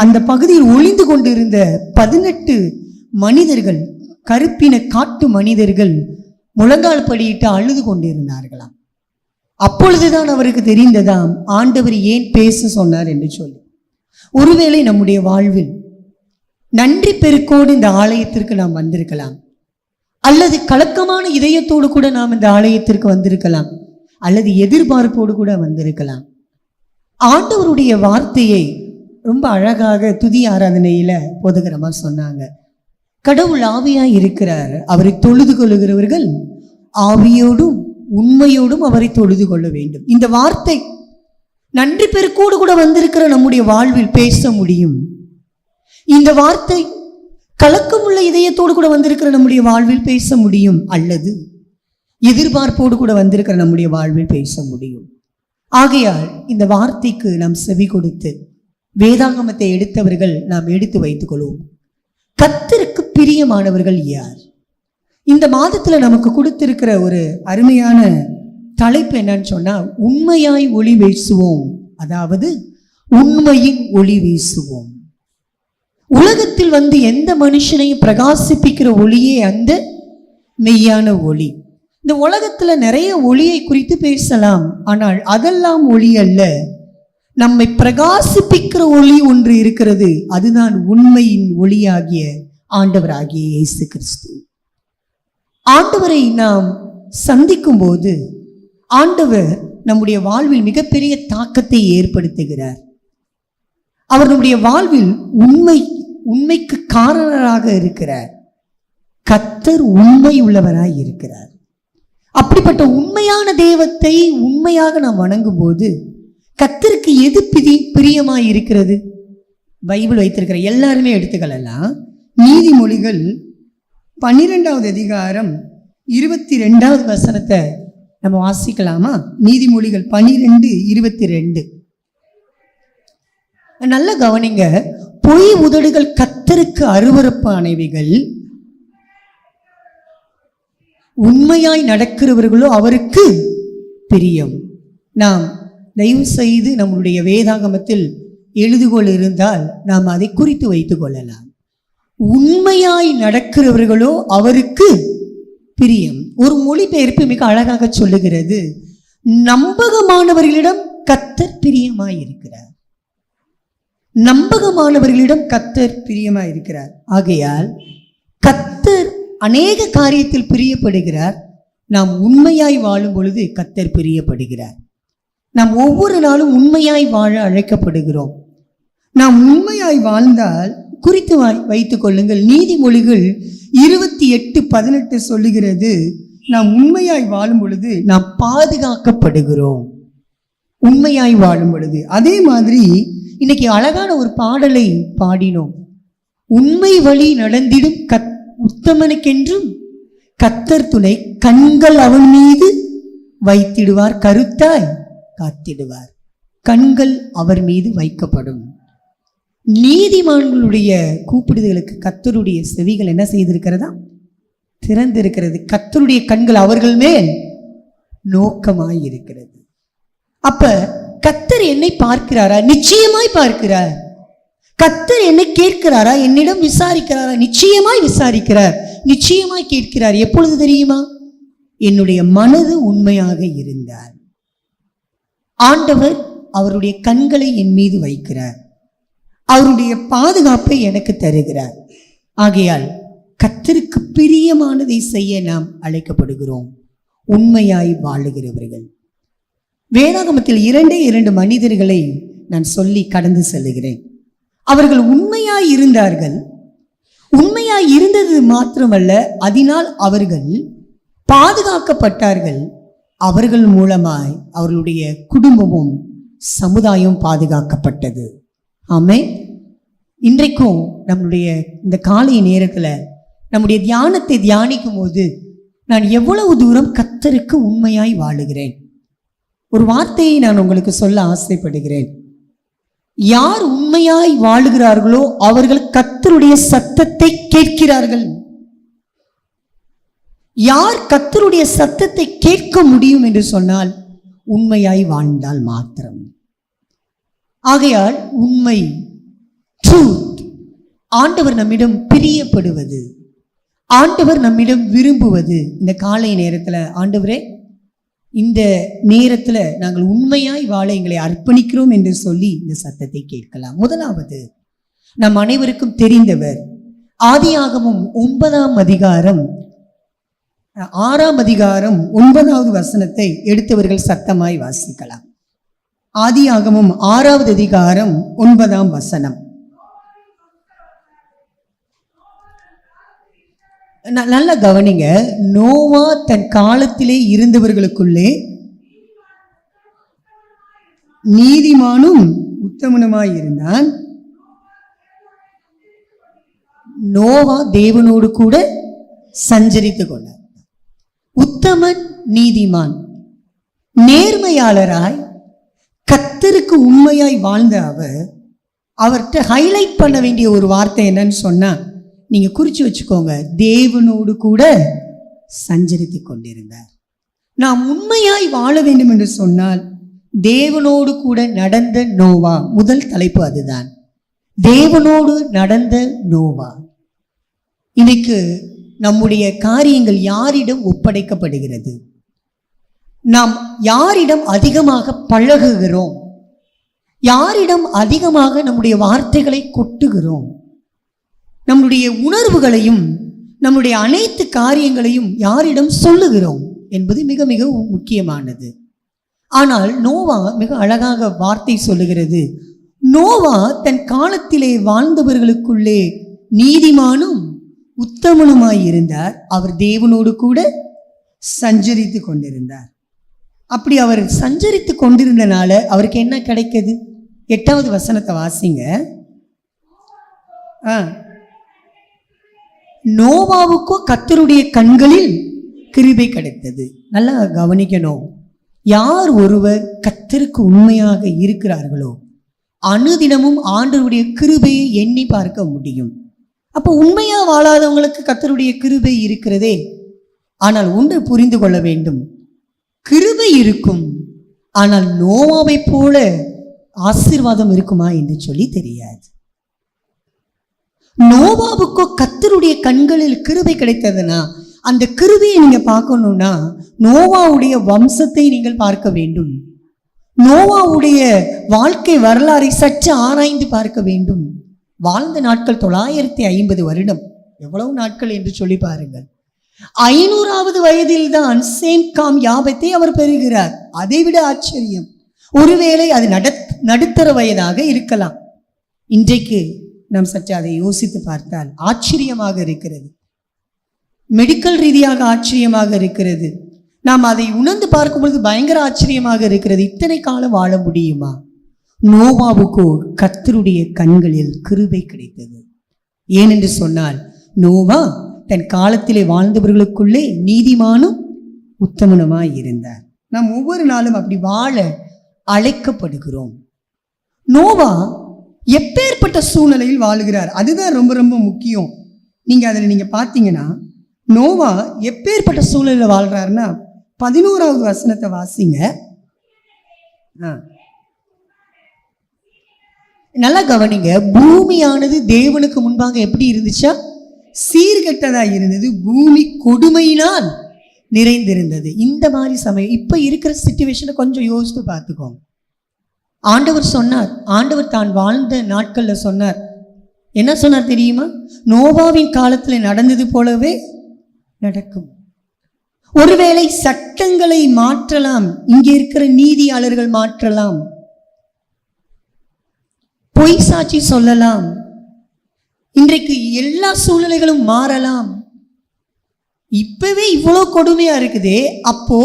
அந்த பகுதியில் ஒளிந்து கொண்டிருந்த 18 மனிதர்கள், கருப்பின காட்டு மனிதர்கள் முழங்கால் படியிட்டு அழுது கொண்டிருந்தார்களாம். அப்பொழுதுதான் அவருக்கு தெரிந்ததாம் ஆண்டவர் ஏன் பேச சொன்னார் என்று சொல்லி. ஒருவேளை நம்முடைய வாழ்வில் நன்றி பெருக்கோடு இந்த ஆலயத்திற்கு நாம் வந்திருக்கலாம், அல்லது கலக்கமான இதயத்தோடு கூட நாம் இந்த ஆலயத்திற்கு வந்திருக்கலாம், அல்லது எதிர்பார்ப்போடு கூட வந்திருக்கலாம். ஆண்டவருடைய வார்த்தையை ரொம்ப அழகாக துதி ஆராதனையில போதகரமா சொன்னாங்க. கடவுள் ஆவியாய் இருக்கிறார், அவரை தொழுது கொள்ளுகிறவர்கள் ஆவியோடும் உண்மையோடும் அவரை தொழுது கொள்ள வேண்டும். இந்த வார்த்தை நன்றி பெருக்கோடு கூட வந்திருக்கிற நம்முடைய வாழ்வில் பேச முடியும். இந்த வார்த்தை கலக்கமுள்ள இதயத்தோடு கூட வந்திருக்கிற நம்முடைய வாழ்வில் பேச முடியும், அல்லது எதிர்பார்ப்போடு கூட வந்திருக்கிற நம்முடைய வாழ்வில் பேச முடியும். ஆகையால் இந்த வார்த்தைக்கு நாம் செவி கொடுத்து வேதாகமத்தை எடுத்தவர்கள் நாம் எடுத்து வைத்துக் கொள்வோம். கர்த்தருக்கு பிரியமானவர்கள் யார்? இந்த மாதத்துல நமக்கு கொடுத்திருக்கிற ஒரு அருமையான தலைப்பு என்னன்னு சொன்னா, உண்மையாய் ஒளி வீசுவோம். அதாவது உண்மையின் ஒளி வீசுவோம். உலகத்தில் எந்த மனுஷனையும் பிரகாசிப்பிக்கிற ஒளியே அந்த மெய்யான ஒளி. இந்த உலகத்துல நிறைய ஒளியை குறித்து பேசலாம், ஆனால் அதெல்லாம் ஒளி அல்ல. நம்மை பிரகாசிப்பிக்கிற ஒளி ஒன்று இருக்கிறது, அதுதான் உண்மையின் ஒளியாகிய ஆண்டவராகிய இயேசு கிறிஸ்து. ஆண்டவரை நாம் சந்திக்கும் போது ஆண்டவர் நம்முடைய வாழ்வில் மிகப்பெரிய தாக்கத்தை ஏற்படுத்துகிறார். அவர் நம்முடைய வாழ்வில் உண்மைக்கு காரணராக இருக்கிறார். கர்த்தர் உண்மை உள்ளவராய் இருக்கிறார். அப்படிப்பட்ட உண்மையான தெய்வத்தை உண்மையாக நாம் வணங்கும் போது கர்த்தருக்கு எது பிரியமாய் இருக்கிறது? பைபிள் வைத்திருக்கிற எல்லாருமே எடுத்துக்கலாம். நீதிமொழிகள் 12வது அதிகாரம் 22வது வசனத்தை நம்ம வாசிக்கலாமா? நீதிமொழிகள் 12:22. நல்ல கவனிங்க. பொய் உதடுகள் கர்த்தருக்கு அருவருப்பானவைகள், உண்மையாய் நடக்கிறவர்களோ அவருக்கு பிரியம். நாம் தயவு செய்து நம்முடைய வேதாகமத்தில் எழுதுகோள் இருந்தால் நாம் அதை குறித்து வைத்துக் கொள்ளலாம். உண்மையாய் நடக்கிறவர்களோ அவருக்கு பிரியம். ஒரு மொழிபெயர்ப்பு மிக அழகாக சொல்லுகிறது, நம்பகமானவர்களிடம் கர்த்தர் பிரியமாய் இருக்கிறார். நம்பகமானவர்களிடம் கர்த்தர் பிரியமாய் இருக்கிறார். ஆகையால் கர்த்தர் அநேக காரியத்தில் பிரியப்படுகிறார். நாம் உண்மையாய் வாழும் பொழுது கர்த்தர் பிரியப்படுகிறார். நாம் ஒவ்வொரு நாளும் உண்மையாய் வாழ அழைக்கப்படுகிறோம். நாம் உண்மையாய் வாழ்ந்தால் குறித்து வைத்துக் கொள்ளுங்கள். நீதிமொழிகள் 28:18 சொல்லுகிறது, நாம் உண்மையாய் வாழும் பொழுது நாம் பாதுகாக்கப்படுகிறோம். உண்மையாய் வாழும் பொழுது. அதே மாதிரி இன்னைக்கு அழகான ஒரு பாடலை பாடினோம். உண்மை வழி நடந்திடும் உத்தமனுக்கென்றும் கர்த்தர் துணை, கண்கள் அவன் மீது வைத்திடுவார், கருத்தாய் காத்திடுவார். கண்கள் அவர் மீது வைக்கப்படும். நீதிமான்களுடைய கூப்பிடுதலுக்கு கர்த்தருடைய செவிகள் என்ன செய்திருக்கிறதா? திறந்திருக்கிறது. கர்த்தருடைய கண்கள் அவர்கள் மேல் நோக்கமாய் இருக்கிறது. அப்ப கர்த்தர் என்னை பார்க்கிறாரா? நிச்சயமாய் பார்க்கிறார். கர்த்தர் என்னை கேட்கிறாரா? என்னிடம் விசாரிக்கிறாரா? நிச்சயமாய் விசாரிக்கிறார், நிச்சயமாய் கேட்கிறார். எப்பொழுது தெரியுமா? என்னுடைய மனது உண்மையாக இருந்தார். ஆண்டவர் அவருடைய கண்களை என் மீது வைக்கிறார், அவருடைய பாதுகாப்பை எனக்கு தருகிறார். ஆகையால் கர்த்தருக்கு பிரியமானதை செய்ய நாம் அழைக்கப்படுகிறோம். உண்மையாய் வாழுகிறவர்கள். வேதாகமத்தில் 2 மனிதர்களை நான் சொல்லி கடந்து செல்லுகிறேன். அவர்கள் உண்மையாய் இருந்தார்கள். உண்மையாய் இருந்தது மாத்திரமல்ல, அதனால் அவர்கள் பாதுகாக்கப்பட்டார்கள். அவர்கள் மூலமாய் அவர்களுடைய குடும்பமும் சமுதாயம் பாதுகாக்கப்பட்டது. ஆமென். இன்றைக்கும் நம்முடைய இந்த காலை நேரத்தில் நம்முடைய தியானத்தை தியானிக்கும் போது நான் எவ்வளவு தூரம் கர்த்தருக்கு உண்மையாய் வாழுகிறேன். ஒரு வார்த்தையை நான் உங்களுக்கு சொல்ல ஆசைப்படுகிறேன். யார் உண்மையாய் வாழுகிறார்களோ அவர்கள் கர்த்தருடைய சத்தத்தை கேட்கிறார்கள். யார் கர்த்தருடைய சத்தத்தை கேட்க முடியும் என்று சொன்னால் உண்மையாய் வாழ்ந்தால் மாத்திரம். ஆகையால் உண்மை, ட்ரூத், ஆண்டவர் நம்மிடம் பிரியப்படுவது, ஆண்டவர் நம்மிடம் விரும்புவது. இந்த காலை நேரத்தில் ஆண்டவரே, இந்த நேரத்தில் நாங்கள் உண்மையாய் வாழ எங்களை அர்ப்பணிக்கிறோம் என்று சொல்லி இந்த சத்தத்தை கேட்கலாம். முதலாவது, நம் அனைவருக்கும் தெரிந்தவர் ஆதியாகமம் 9ஆம் அதிகாரம் 6ஆம் அதிகாரம் 9வது வசனத்தை எடுத்தவர்கள் சத்தமாய் வாசிக்கலாம். ஆதியாகமம் 6வது அதிகாரம் 9ஆம் வசனம். நல்ல கவனிங்க. நோவா தன் காலத்திலே இருந்தவர்களுக்குள்ளே நீதிமானும் உத்தமனுமாய் இருந்தான். நோவா தேவனோடு கூட சஞ்சரித்து கொண்டார். உத்தமன், நீதிமான், நேர்மையாளராய் கர்த்தருக்கு உண்மையாய் வாழ்ந்த அவர்கிட்ட ஹைலைட் பண்ண வேண்டிய ஒரு வார்த்தை என்னன்னு சொன்னா, நீங்க குறிச்சு வச்சுக்கோங்க, தேவனோடு கூட சஞ்சரித்து கொண்டிருந்தார். நாம் உண்மையாய் வாழ வேண்டும் என்று சொன்னால் தேவனோடு கூட நடந்த நோவா. முதல் தலைப்பு அதுதான், தேவனோடு நடந்த நோவா. இன்னைக்கு நம்முடைய காரியங்கள் யாரிடம் ஒப்படைக்கப்படுகிறது? நாம் யாரிடம் அதிகமாக பழகுகிறோம்? யாரிடம் அதிகமாக நம்முடைய வார்த்தைகளை கொட்டுகிறோம்? நம்முடைய உணர்வுகளையும் நம்முடைய அனைத்து காரியங்களையும் யாரிடம் சொல்லுகிறோம் என்பது மிக மிக முக்கியமானது. ஆனால் நோவா மிக அழகாக வார்த்தை சொல்லுகிறது. நோவா தன் காலத்திலே வாழ்ந்தவர்களுக்குள்ளே நீதிமானும் உத்தமனுமாய் இருந்தார். அவர் தேவனோடு கூட சஞ்சரித்து கொண்டிருந்தார். அப்படி அவர் சஞ்சரித்து கொண்டிருந்தனால அவருக்கு என்ன கிடைக்குது? 8வது வசனத்தை வாசிங்க. நோவாவுக்கோ கர்த்தருடைய கண்களில் கிருபை கிடைத்தது. நல்லா கவனிக்கணும். யார் ஒருவர் கர்த்தருக்கு உண்மையாக இருக்கிறார்களோ அனுதினமும் ஆண்டவருடைய கிருபையை எண்ணி பார்க்க முடியும். அப்போ உண்மையா வாழாதவங்களுக்கு கர்த்தருடைய கிருபை இருக்கிறதே. ஆனால் ஒன்று புரிந்து கொள்ள வேண்டும், கிருபை இருக்கும், ஆனால் நோவாவை போல ஆசீர்வாதம் இருக்குமா என்று சொல்லி தெரியாது. நோவாவுக்கோ கர்த்தருடைய கண்களில் கிருபை கிடைத்ததுன்னா அந்த கிருபையை நீங்க பார்க்கணும்னா நோவாவுடைய வம்சத்தை நீங்கள் பார்க்க வேண்டும். நோவாவுடைய வாழ்க்கை வரலாறை சற்று ஆராய்ந்து பார்க்க வேண்டும். வாழ்ந்த நாட்கள் 950 வருடம். எவ்வளவு நாட்கள் என்று சொல்லி பாருங்கள். 500வது வயதில் தான் சேம் காம் யாபத்தை அவர் பெறுகிறார். அதைவிட ஆச்சரியம், ஒருவேளை அது நடுத்தர வயதாக இருக்கலாம். இன்றைக்கு நாம் சற்று அதை யோசித்து பார்த்தால் ஆச்சரியமாக இருக்கிறது. மெடிக்கல் ரீதியாக ஆச்சரியமாக இருக்கிறது. நாம் அதை உணர்ந்து பார்க்கும் பொழுது பயங்கர ஆச்சரியமாக இருக்கிறது. இத்தனை காலம் வாழ முடியுமா? நோவாவுக்கோ கர்த்தருடைய கண்களில் கிருபை கிடைத்தது. ஏனென்று சொன்னால் நோவா தன் காலத்திலே வாழ்ந்தவர்களுக்குள்ளே நீதிமானும் உத்தமனுமாய் இருந்தார். நாம் ஒவ்வொரு நாளும் அப்படி வாழ அழைக்கப்படுகிறோம். நோவா எப்பேற்பட்ட சூழ்நிலையில் வாழுகிறார், அதுதான் ரொம்ப ரொம்ப முக்கியம். நீங்கள் அதில் நீங்கள் பார்த்தீங்கன்னா நோவா எப்பேற்பட்ட சூழ்நிலையில் வாழ்கிறாருன்னா 11வது வசனத்தை வாசிங்க. நல்லா கவனிங்க. பூமியானது தேவனுக்கு முன்பாக எப்படி இருந்துச்சா? சீர்கெட்டதா இருந்தது. பூமி கொடுமையினால் நிறைந்திருந்தது. இந்த மாதிரி சமயம் இப்போ இருக்கிற சிச்சுவேஷனை கொஞ்சம் யோசித்து பார்த்துக்கோங்க. ஆண்டவர் சொன்னார், ஆண்டவர் தான் வாழ்ந்த நாட்களில் சொன்னார். என்ன சொன்னார் தெரியுமா? நோவாவின் காலத்தில் நடந்தது போலவே நடக்கும். ஒருவேளை சட்டங்களை மாற்றலாம், இங்கே இருக்கிற நீதியாளர்கள் மாற்றலாம், பொய் சாட்சி சொல்லலாம், இன்றைக்கு எல்லா சூழ்நிலைகளும் மாறலாம். இப்பவே இவ்வளோ கொடுமையா இருக்குதே, அப்போ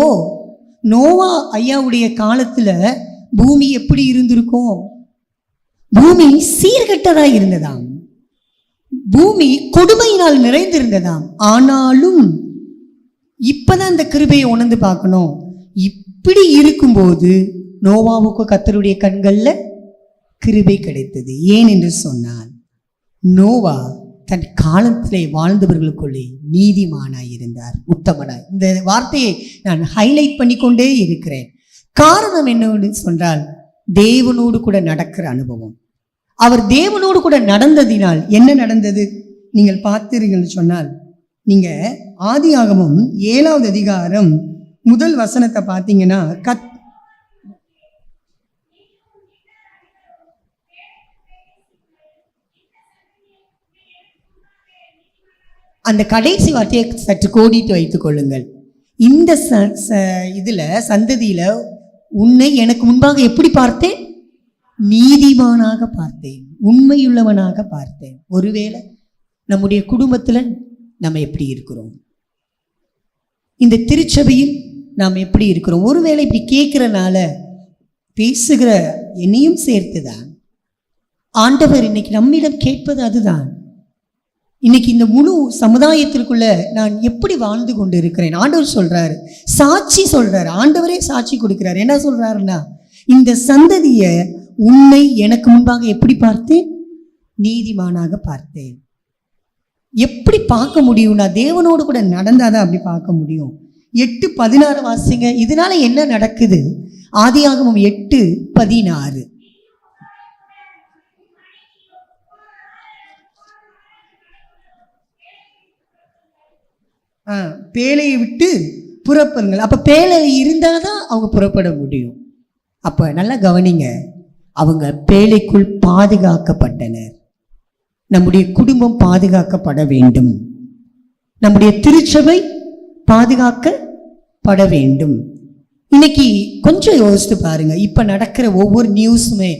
நோவா ஐயாவுடைய காலத்துல பூமி எப்படி இருந்திருக்கும்? பூமி சீர்கெட்டதா இருந்ததாம், பூமி கொடுமையினால் நிறைந்திருந்ததாம். ஆனாலும் இப்பதான் இந்த கிருபையை உணர்ந்து பார்க்கணும். இப்படி இருக்கும்போது நோவாவுக்கு கர்த்தருடைய கண்கள்ல கிருபை கிடைத்தது. ஏன் என்று சொன்னால் நோவா தன் காலத்திலே வாழ்ந்தவர்களுக்குள்ளே நீதிமானாய் இருந்தார், உத்தமனாய். இந்த வார்த்தையை நான் ஹைலைட் பண்ணிக்கொண்டே இருக்கிறேன். காரணம் என்னவென்று சொன்னால் தேவனோடு கூட நடக்கிற அனுபவம். அவர் தேவனோடு கூட நடந்ததினால் என்ன நடந்தது நீங்கள் பார்த்தீர்கள் சொன்னால், நீங்க ஆதியாகமம் 7வது அதிகாரம் 1 வசனத்தை பார்த்தீங்கன்னா அந்த கடைசி வார்த்தையை சற்று கோடிட்டு வைத்துக் கொள்ளுங்கள். இந்த இதுல சந்ததியில உன்னை எனக்கு முன்பாக எப்படி பார்த்தேன்? நீதிமானாக பார்த்தேன், உண்மையுள்ளவனாக பார்த்தேன். ஒருவேளை நம்முடைய குடும்பத்துல நம்ம எப்படி இருக்கிறோம்? இந்த திருச்சபையில் நாம் எப்படி இருக்கிறோம்? ஒருவேளை இப்படி கேட்கிறனால பேசுகிற என்னையும் சேர்த்துதான் ஆண்டவர் இன்னைக்கு நம்மிடம் கேட்பது அதுதான். இன்னைக்கு இந்த முழு சமுதாயத்திற்குள்ள நான் எப்படி வாழ்ந்து கொண்டு இருக்கிறேன்? ஆண்டவர் சொல்றாரு, சாட்சி சொல்றாரு, ஆண்டவரே சாட்சி கொடுக்கிறார். என்ன சொல்றாருன்னா, இந்த சந்ததிய உன்னை எனக்கு முன்பாக எப்படி பார்த்தேன்? நீதிமானாக பார்த்தேன். எப்படி பார்க்க முடியும்னா தேவனோடு கூட நடந்தாதான் அப்படி பார்க்க முடியும். 8:16 வாசிங்க. இதனால என்ன நடக்குது? ஆதியாகமம் 8:16. பேழையை விட்டு புறப்படுங்கள். அப்ப பேழை இருந்தாதான் அவங்க புறப்பட முடியும். அப்ப நல்லா கவனிங்க, அவங்க பேழைக்குள் பாதுகாக்கப்பட்டனர். நம்முடைய குடும்பம் பாதுகாக்கப்பட வேண்டும், நம்முடைய திருச்சபை பாதுகாக்கப்பட வேண்டும். இன்னைக்கு கொஞ்சம் யோசித்து பாருங்க, இப்ப நடக்கிற ஒவ்வொரு நியூஸுமே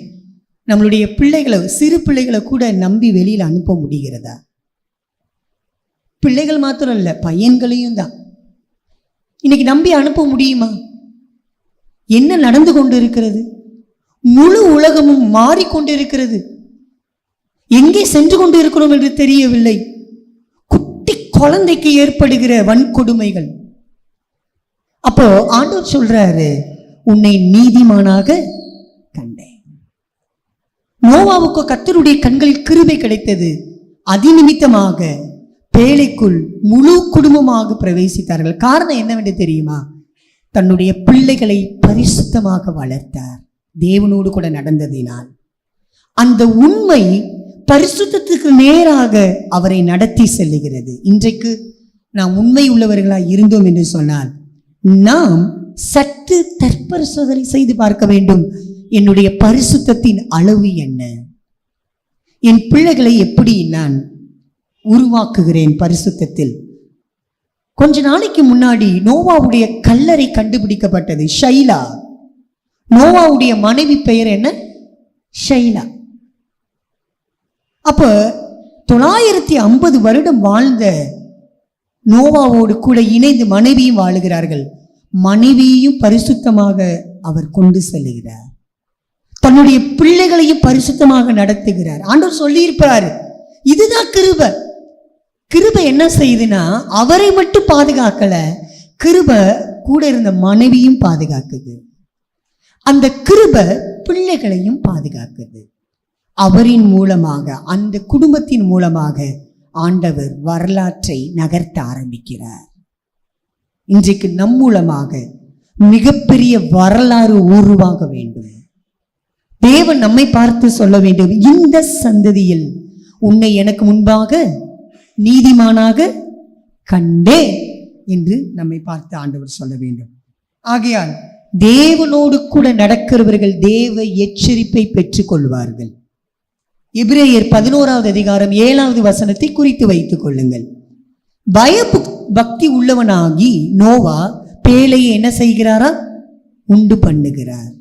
நம்மளுடைய பிள்ளைகளை, சிறு பிள்ளைகளை கூட நம்பி வெளியில் அனுப்ப முடிகிறதா? பிள்ளைகள் மாத்திரம் இல்லை, பையன்களையும் தான் இன்னைக்கு நம்பி அனுப்ப முடியுமா? என்ன நடந்து கொண்டு இருக்கிறது? முழு உலகமும் மாறிக்கொண்டிருக்கிறது. எங்கே சென்று கொண்டு இருக்கிறோம் என்று தெரியவில்லை. குட்டி குழந்தைக்கு ஏற்படுகிற வன்கொடுமைகள். அப்போ ஆண்டவர் சொல்றாரு, உன்னை நீதிமானாக கண்டேன். நோவாவுக்கு கர்த்தருடைய கண்களில் கிருபை கிடைத்தது. அதிநிமித்தமாக பேழைக்குள் முழு குடும்பமாக பிரவேசித்தார்கள். காரணம் என்னவென்று தெரியுமா? தன்னுடைய பிள்ளைகளை பரிசுத்தமாக வளர்த்தார், தேவனோடு கூட நடந்ததினால். அந்த உண்மை பரிசுத்தத்துக்கு நேராக அவரை நடத்தி செல்லுகிறது. இன்றைக்கு நாம் உண்மை உள்ளவர்களாய் இருந்தோம் என்று சொன்னால் நாம் சற்று தற்பரிசோதனை செய்து பார்க்க வேண்டும். என்னுடைய பரிசுத்தத்தின் அளவு என்ன? என் பிள்ளைகளை எப்படி நான் உருவாக்குகிறேன் பரிசுத்தத்தில்? கொஞ்ச நாளைக்கு முன்னாடி நோவாவுடைய கல்லறை கண்டுபிடிக்கப்பட்டது. ஷைலா, நோவாவுடைய மனைவி பெயர் என்ன? ஷைலா. அப்ப 950 வருடம் வாழ்ந்த நோவாவோடு கூட இணைந்து மனைவியும் வாழுகிறார்கள். மனைவியையும் பரிசுத்தமாக அவர் கொண்டு செல்லுகிறார், தன்னுடைய பிள்ளைகளையும் பரிசுத்தமாக நடத்துகிறார். ஆண்டவர் சொல்லி இருப்பாரு, இதுதான் கிருபை. கிருபை என்ன செய்யுதுன்னா, அவரை மட்டும் பாதுகாக்கல, கிருபை கூட இருந்த மனைவியும் பாதுகாக்குது. அந்த கிருபை பிள்ளைகளையும் பாதுகாக்குது. அவரின் மூலமாக, அந்த குடும்பத்தின் மூலமாக ஆண்டவர் வரலாற்றை நகர்த்த ஆரம்பிக்கிறார். இன்றைக்கு நம் மூலமாக மிகப்பெரிய வரலாறு உருவாக வேண்டும். தேவன் நம்மை பார்த்து சொல்ல வேண்டும், இந்த சந்ததியில் உன்னை எனக்கு முன்பாக நீதிமானாக கண்டே என்று நம்மை பார்த்து ஆண்டவர் சொல்ல வேண்டும். ஆகையால் தேவனோடு கூட நடக்கிறவர்கள் தேவ எச்சரிப்பை பெற்றுக் கொள்வார்கள். எபிரேயர் 11வது அதிகாரம் 7வது வசனத்தை குறித்து வைத்துக் கொள்ளுங்கள். பயபக்தி உள்ளவனாகி நோவா பேழையை என்ன செய்கிறாரா? உண்டு பண்ணுகிறார்.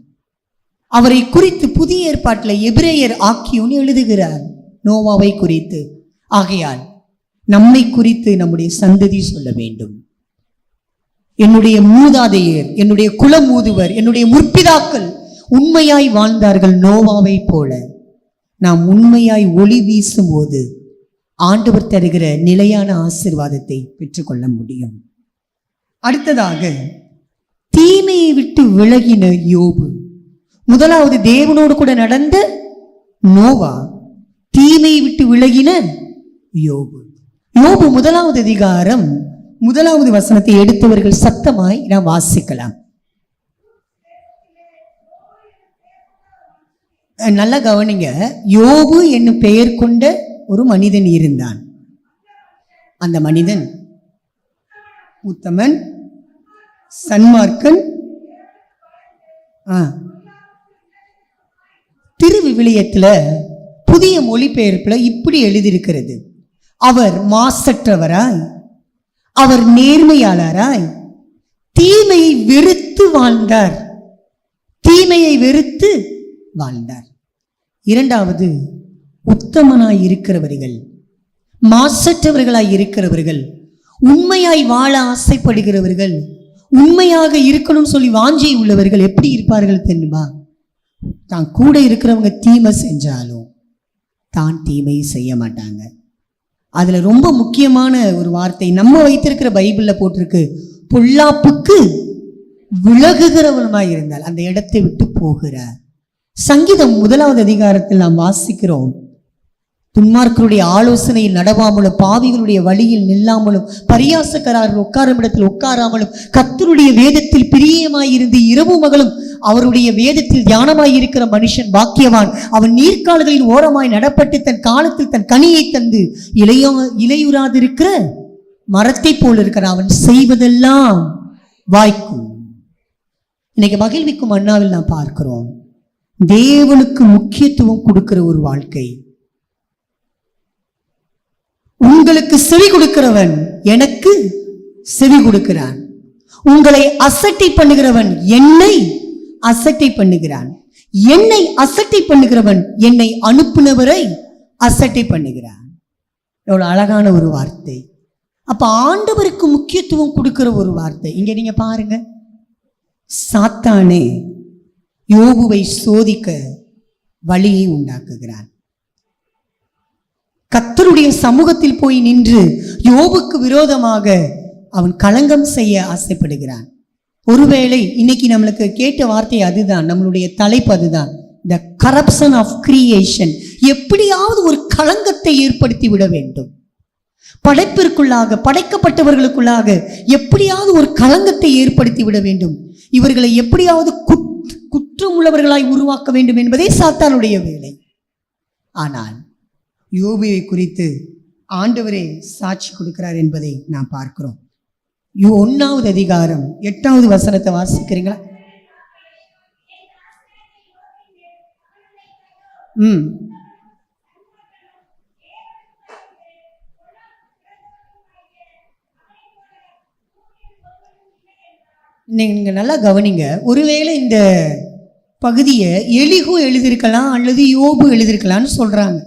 அவரை குறித்து புதிய ஏற்பாட்டில் எபிரேயர் ஆக்கியோன் எழுதுகிறார் நோவாவை குறித்து. ஆகையால் நம்மை குறித்து நம்முடைய சந்ததி சொல்ல வேண்டும். என்னுடைய மூதாதையர், என்னுடைய குலமூதுவர், என்னுடைய முற்பிதாக்கள் உண்மையாய் வாழ்ந்தார்கள் நோவாவை போல. நாம் உண்மையாய் ஒளி வீசும் போது ஆண்டவர் தருகிற நிலையான ஆசீர்வாதத்தை பெற்றுக்கொள்ள முடியும். அடுத்ததாக தீமையை விட்டு விலகின யோபு. முதலாவது தேவனோடு கூட நடந்த நோவா, தீமையை விட்டு விலகின யோபு. யோபு 1வது அதிகாரம் 1வது வசனத்தை எடுத்தவர்கள் சத்தமாய் நாம் வாசிக்கலாம். நல்லா கவனிங்க. யோபு என்னும் பெயர் கொண்ட ஒரு மனிதன் இருந்தான். அந்த மனிதன் உத்தமன், சன்மார்க்கன். திருவிவிலியத்துல புதிய மொழிபெயர்ப்புல இப்படி எழுதியிருக்கிறது, அவர் மாசற்றவராய், அவர் நேர்மையாளராய், தீமையை வெறுத்து வாழ்ந்தார். தீமையை வெறுத்து வாழ்ந்தார். இரண்டாவது, உத்தமனாய் இருக்கிறவர்கள், மாசற்றவர்களாய் இருக்கிறவர்கள், உண்மையாய் வாழ ஆசைப்படுகிறவர்கள், உண்மையாக இருக்கணும்னு சொல்லி வாஞ்சை உள்ளவர்கள் எப்படி இருப்பார்கள் தெரியுமா? தான் கூட இருக்கிறவங்க தீமை செஞ்சாலும் தான் தீமையை செய்ய மாட்டாங்க. அதுல ரொம்ப முக்கியமான ஒரு வார்த்தை நம்ம வைத்திருக்கிற பைபிள்ல போட்டிருக்கு, பொல்லாப்புக்கு விலகுகிறவனுமாய் இருந்தால் அந்த இடத்தை விட்டு போகிறார். சங்கீதம் 1வது அதிகாரத்தில் நாம் வாசிக்கிறோம், துன்மார்க்கருடைய ஆலோசனையில் நடவாமலும், பாவிகளுடைய வழியில் நில்லாமலும், பரியாசக்காரர்கள் உட்காரும் இடத்தில் உட்காராமலும், கர்த்தருடைய வேதத்தில் பிரியமாயிருந்து இரவு மகளும் அவருடைய வேதத்தில் தியானமாயிருக்கிற மனுஷன் பாக்கியவான். அவன் நீர்க்கால்களின் ஓரமாய் நடப்பட்டு தன் காலத்தில் தன் கனியை தந்து இலையுறாதிருக்கிற மரத்தை போல் இருக்கிறான். அவன் செய்வதெல்லாம் வாய்க்கும். இன்னைக்கு மகிழ்விக்கும் அண்ணாவில் நாம் பார்க்கிறோம், தேவனுக்கு முக்கியத்துவம் கொடுக்கிற ஒரு வாழ்க்கை. உங்களுக்கு செவி கொடுக்கிறவன் எனக்கு செவி கொடுக்கிறான். உங்களை அசட்டை பண்ணுகிறவன் என்னை அசட்டை பண்ணுகிறான். என்னை அசட்டை பண்ணுகிறவன் என்னை அனுப்புனவரை அசட்டை பண்ணுகிறான். எவ்வளவு அழகான ஒரு வார்த்தை. அப்ப ஆண்டவருக்கு முக்கியத்துவம் கொடுக்கிற ஒரு வார்த்தை. இங்க நீங்க பாருங்க, சாத்தானே யோபுவை சோதிக்க வழியை உண்டாக்குகிறான். கர்த்தருடைய சமூகத்தில் போய் நின்று யோபுக்கு விரோதமாக அவன் களங்கம் செய்ய ஆசைப்படுகிறான். ஒருவேளை இன்னைக்கு நம்மளுக்கு கேட்ட வார்த்தை அதுதான், நம்மளுடைய தலைப்பு அதுதான், த கரப்ஷன் ஆஃப் கிரியேஷன். எப்படியாவது ஒரு களங்கத்தை ஏற்படுத்தி விட வேண்டும். படைப்பிற்குள்ளாக, படைக்கப்பட்டவர்களுக்குள்ளாக எப்படியாவது ஒரு களங்கத்தை ஏற்படுத்தி விட வேண்டும். இவர்களை எப்படியாவது குற்றம் உள்ளவர்களாய் உருவாக்க வேண்டும் என்பதே சாத்தானுடைய வேலை. ஆனால் யோபுவை குறித்து ஆண்டவரே சாட்சி கொடுக்கிறார் என்பதை நாம் பார்க்கிறோம். 1வது அதிகாரம் 8வது வசனத்தை வாசிக்கிறீங்களா? நீங்க நல்லா கவனிங்க. ஒருவேளை இந்த பகுதியை எலிகு எழுதியிருக்கலாம் அல்லது யோபு எழுதியிருக்கலாம்னு சொல்றாங்க.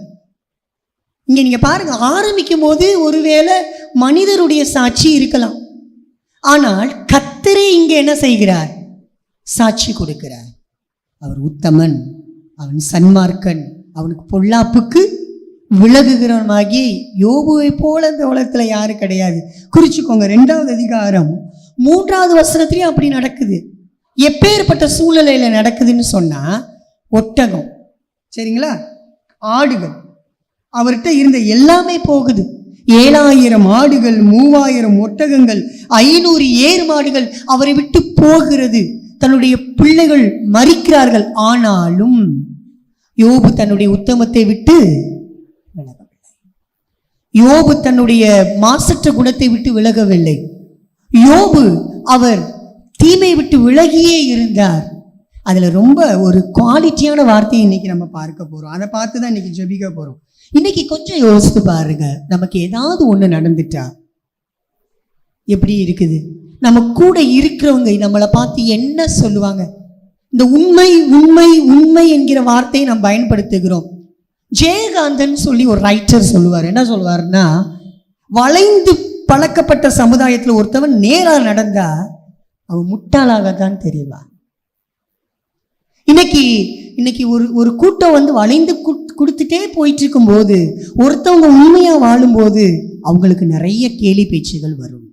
இங்க நீங்க பாருங்க, ஆரம்பிக்கும் போது ஒருவேளை மனிதருடைய சாட்சி இருக்கலாம். ஆனால் கர்த்தரே இங்க என்ன செய்கிறார்? சாட்சி கொடுக்கிறார். அவர் உத்தமன், அவன் சன்மார்க்கன், அவனுக்கு பொல்லாப்புக்கு விலகுகிறவனாகி யோபுவை போல இந்த உலகத்துல யாரும் கிடையாது. குறிச்சுக்கோங்க, 2வது அதிகாரம் 3வது வசனத்திலையும் அப்படி நடக்குது. எப்பேற்பட்ட சூழ்நிலையில நடக்குதுன்னு சொன்னா, ஒட்டகம், சரிங்களா, ஆடுகள். அவர்கிட்ட இருந்த எல்லாமே போகுது. 7000 ஆடுகள், 3000 ஒட்டகங்கள், 500 ஏர் மாடுகள் அவரை விட்டு போகிறது. தன்னுடைய பிள்ளைகள் மரிக்கிறார்கள். ஆனாலும் யோபு தன்னுடைய உத்தமத்தை விட்டு விலகவில்லை. யோபு தன்னுடைய மாசற்ற குணத்தை விட்டு விலகவில்லை. யோபு அவர் தீமை விட்டு விலகியே இருந்தார். அதுல ரொம்ப ஒரு குவாலிட்டியான வார்த்தையை இன்னைக்கு நம்ம பார்க்க போறோம். அதை பார்த்து தான் இன்னைக்கு ஜெபிக்க போறோம். இன்னைக்கு கொஞ்சம் யோசித்து பாருங்க, நமக்கு ஏதாவது ஒண்ணு நடந்துட்டா எப்படி இருக்குது? நம்ம கூட இருக்கிறவங்க நம்மளை பார்த்து என்ன சொல்லுவாங்க? இந்த உண்மை உண்மை உண்மை என்கிற வார்த்தையை நாம் பயன்படுத்துகிறோம். ஜெயகாந்தன் சொல்லி ஒரு ரைட்டர் சொல்லுவார். என்ன சொல்லுவாருன்னா, வளைந்து பழக்கப்பட்ட சமுதாயத்தில் ஒருத்தவன் நேரா நடந்தா அவன் முட்டாளாகத்தான் தெரியவா. இன்னைக்கு ஒரு கூட்டம் வந்து வளைந்து கொடுத்துட்டே போயிட்டு இருக்கும் போது, ஒருத்தவங்க உண்மையா வாழும்போது அவங்களுக்கு நிறைய கேலி பேச்சுகள் வரும்.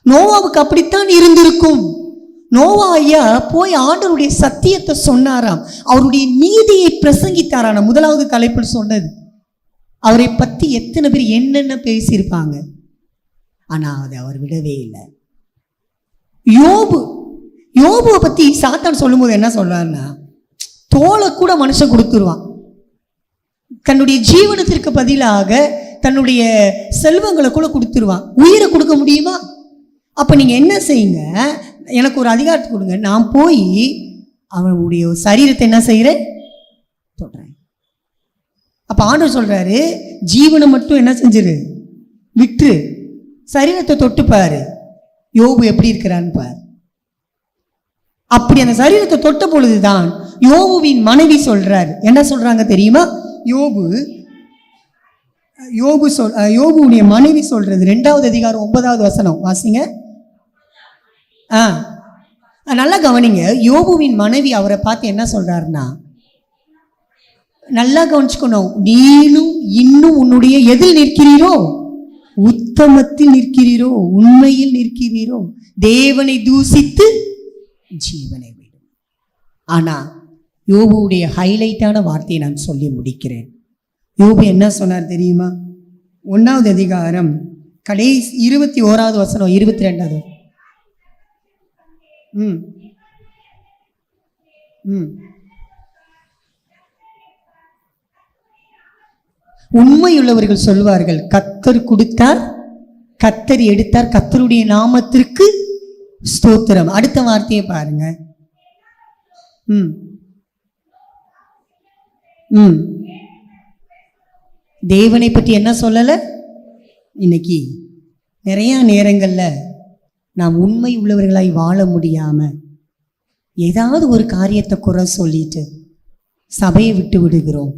நோவாவுக்கு அப்படித்தான் இருந்திருக்கும். நோவா ஐயா போய் ஆண்டவருடைய சத்தியத்தை சொன்னாராம், அவருடைய நீதியை பிரசங்கித்தாராம். முதலாவது தலைப்பில் சொன்னது, அவரை பத்தி எத்தனை பேர் என்னென்ன பேசியிருப்பாங்க, ஆனா அதை அவர் விடவே இல்லை. யோபுவை பத்தி சாத்தான் சொல்லும் போது என்ன சொல்றாருன்னா, தோலை கூட மனுஷன் கொடுத்துருவான். தன்னுடைய ஜீவனத்திற்கு பதிலாக தன்னுடைய செல்வங்களை கூட கொடுத்துருவான். உயிரை கொடுக்க முடியுமா? அப்ப நீங்க என்ன செய்யுங்க, எனக்கு ஒரு அதிகாரத்தை கொடுங்க, நான் போய் அவனுடைய சரீரத்தை என்ன செய்யறேன், தொடுறேன். அப்ப ஆண்டவர் சொல்றாரு, ஜீவனை மட்டும் என்ன செஞ்சிரு, விற்று சரீரத்தை தொட்டு பாரு, யோபு எப்படி இருக்கிறான்னு பாரு. அப்படி அந்த சரீரத்தை தொட்ட பொழுதுதான் யோபுவின் மனைவி சொல்றாரு. என்ன சொல்றாங்க தெரியுமா? யோபுடைய மனைவி சொல்றது 2வது அதிகாரம் 9வது வசனம் வாசிங்க. நல்லா கவனிங்க. யோபுவின் மனைவி அவரை பார்த்து என்ன சொல்றாருன்னா, நல்லா கவனிச்சுக்கணும், நீனும் இன்னும் உன்னுடைய எதில் நிற்கிறீரோ, உத்தமத்தில் நிற்கிறீரோ, உண்மையில் நிற்கிறீரோ, தேவனை தூசித்து ஜீவனை விடும். ஆனா யோபுடைய ஹைலைட்டான வார்த்தையை நான் சொல்லி முடிக்கிறேன். யோபு என்ன சொன்னார் தெரியுமா? 1வது அதிகாரம் கடைசி 21வது வசனம், 22வது. உண்மையுள்ளவர்கள் சொல்வார்கள், கர்த்தர் கொடுத்தார், கர்த்தர் எடுத்தார், கர்த்தருடைய நாமத்திற்கு ஸ்தோத்திரம். அடுத்த வார்த்தையை பாருங்க. தேவனை பற்றி என்ன சொல்லல? இன்னைக்கு நிறைய நேரங்கள்ல நாம் உண்மை உள்ளவர்களாய் வாழ முடியாம ஏதாவது ஒரு காரியத்தை குறை சொல்லிட்டு சபையை விட்டு விடுகிறோம்.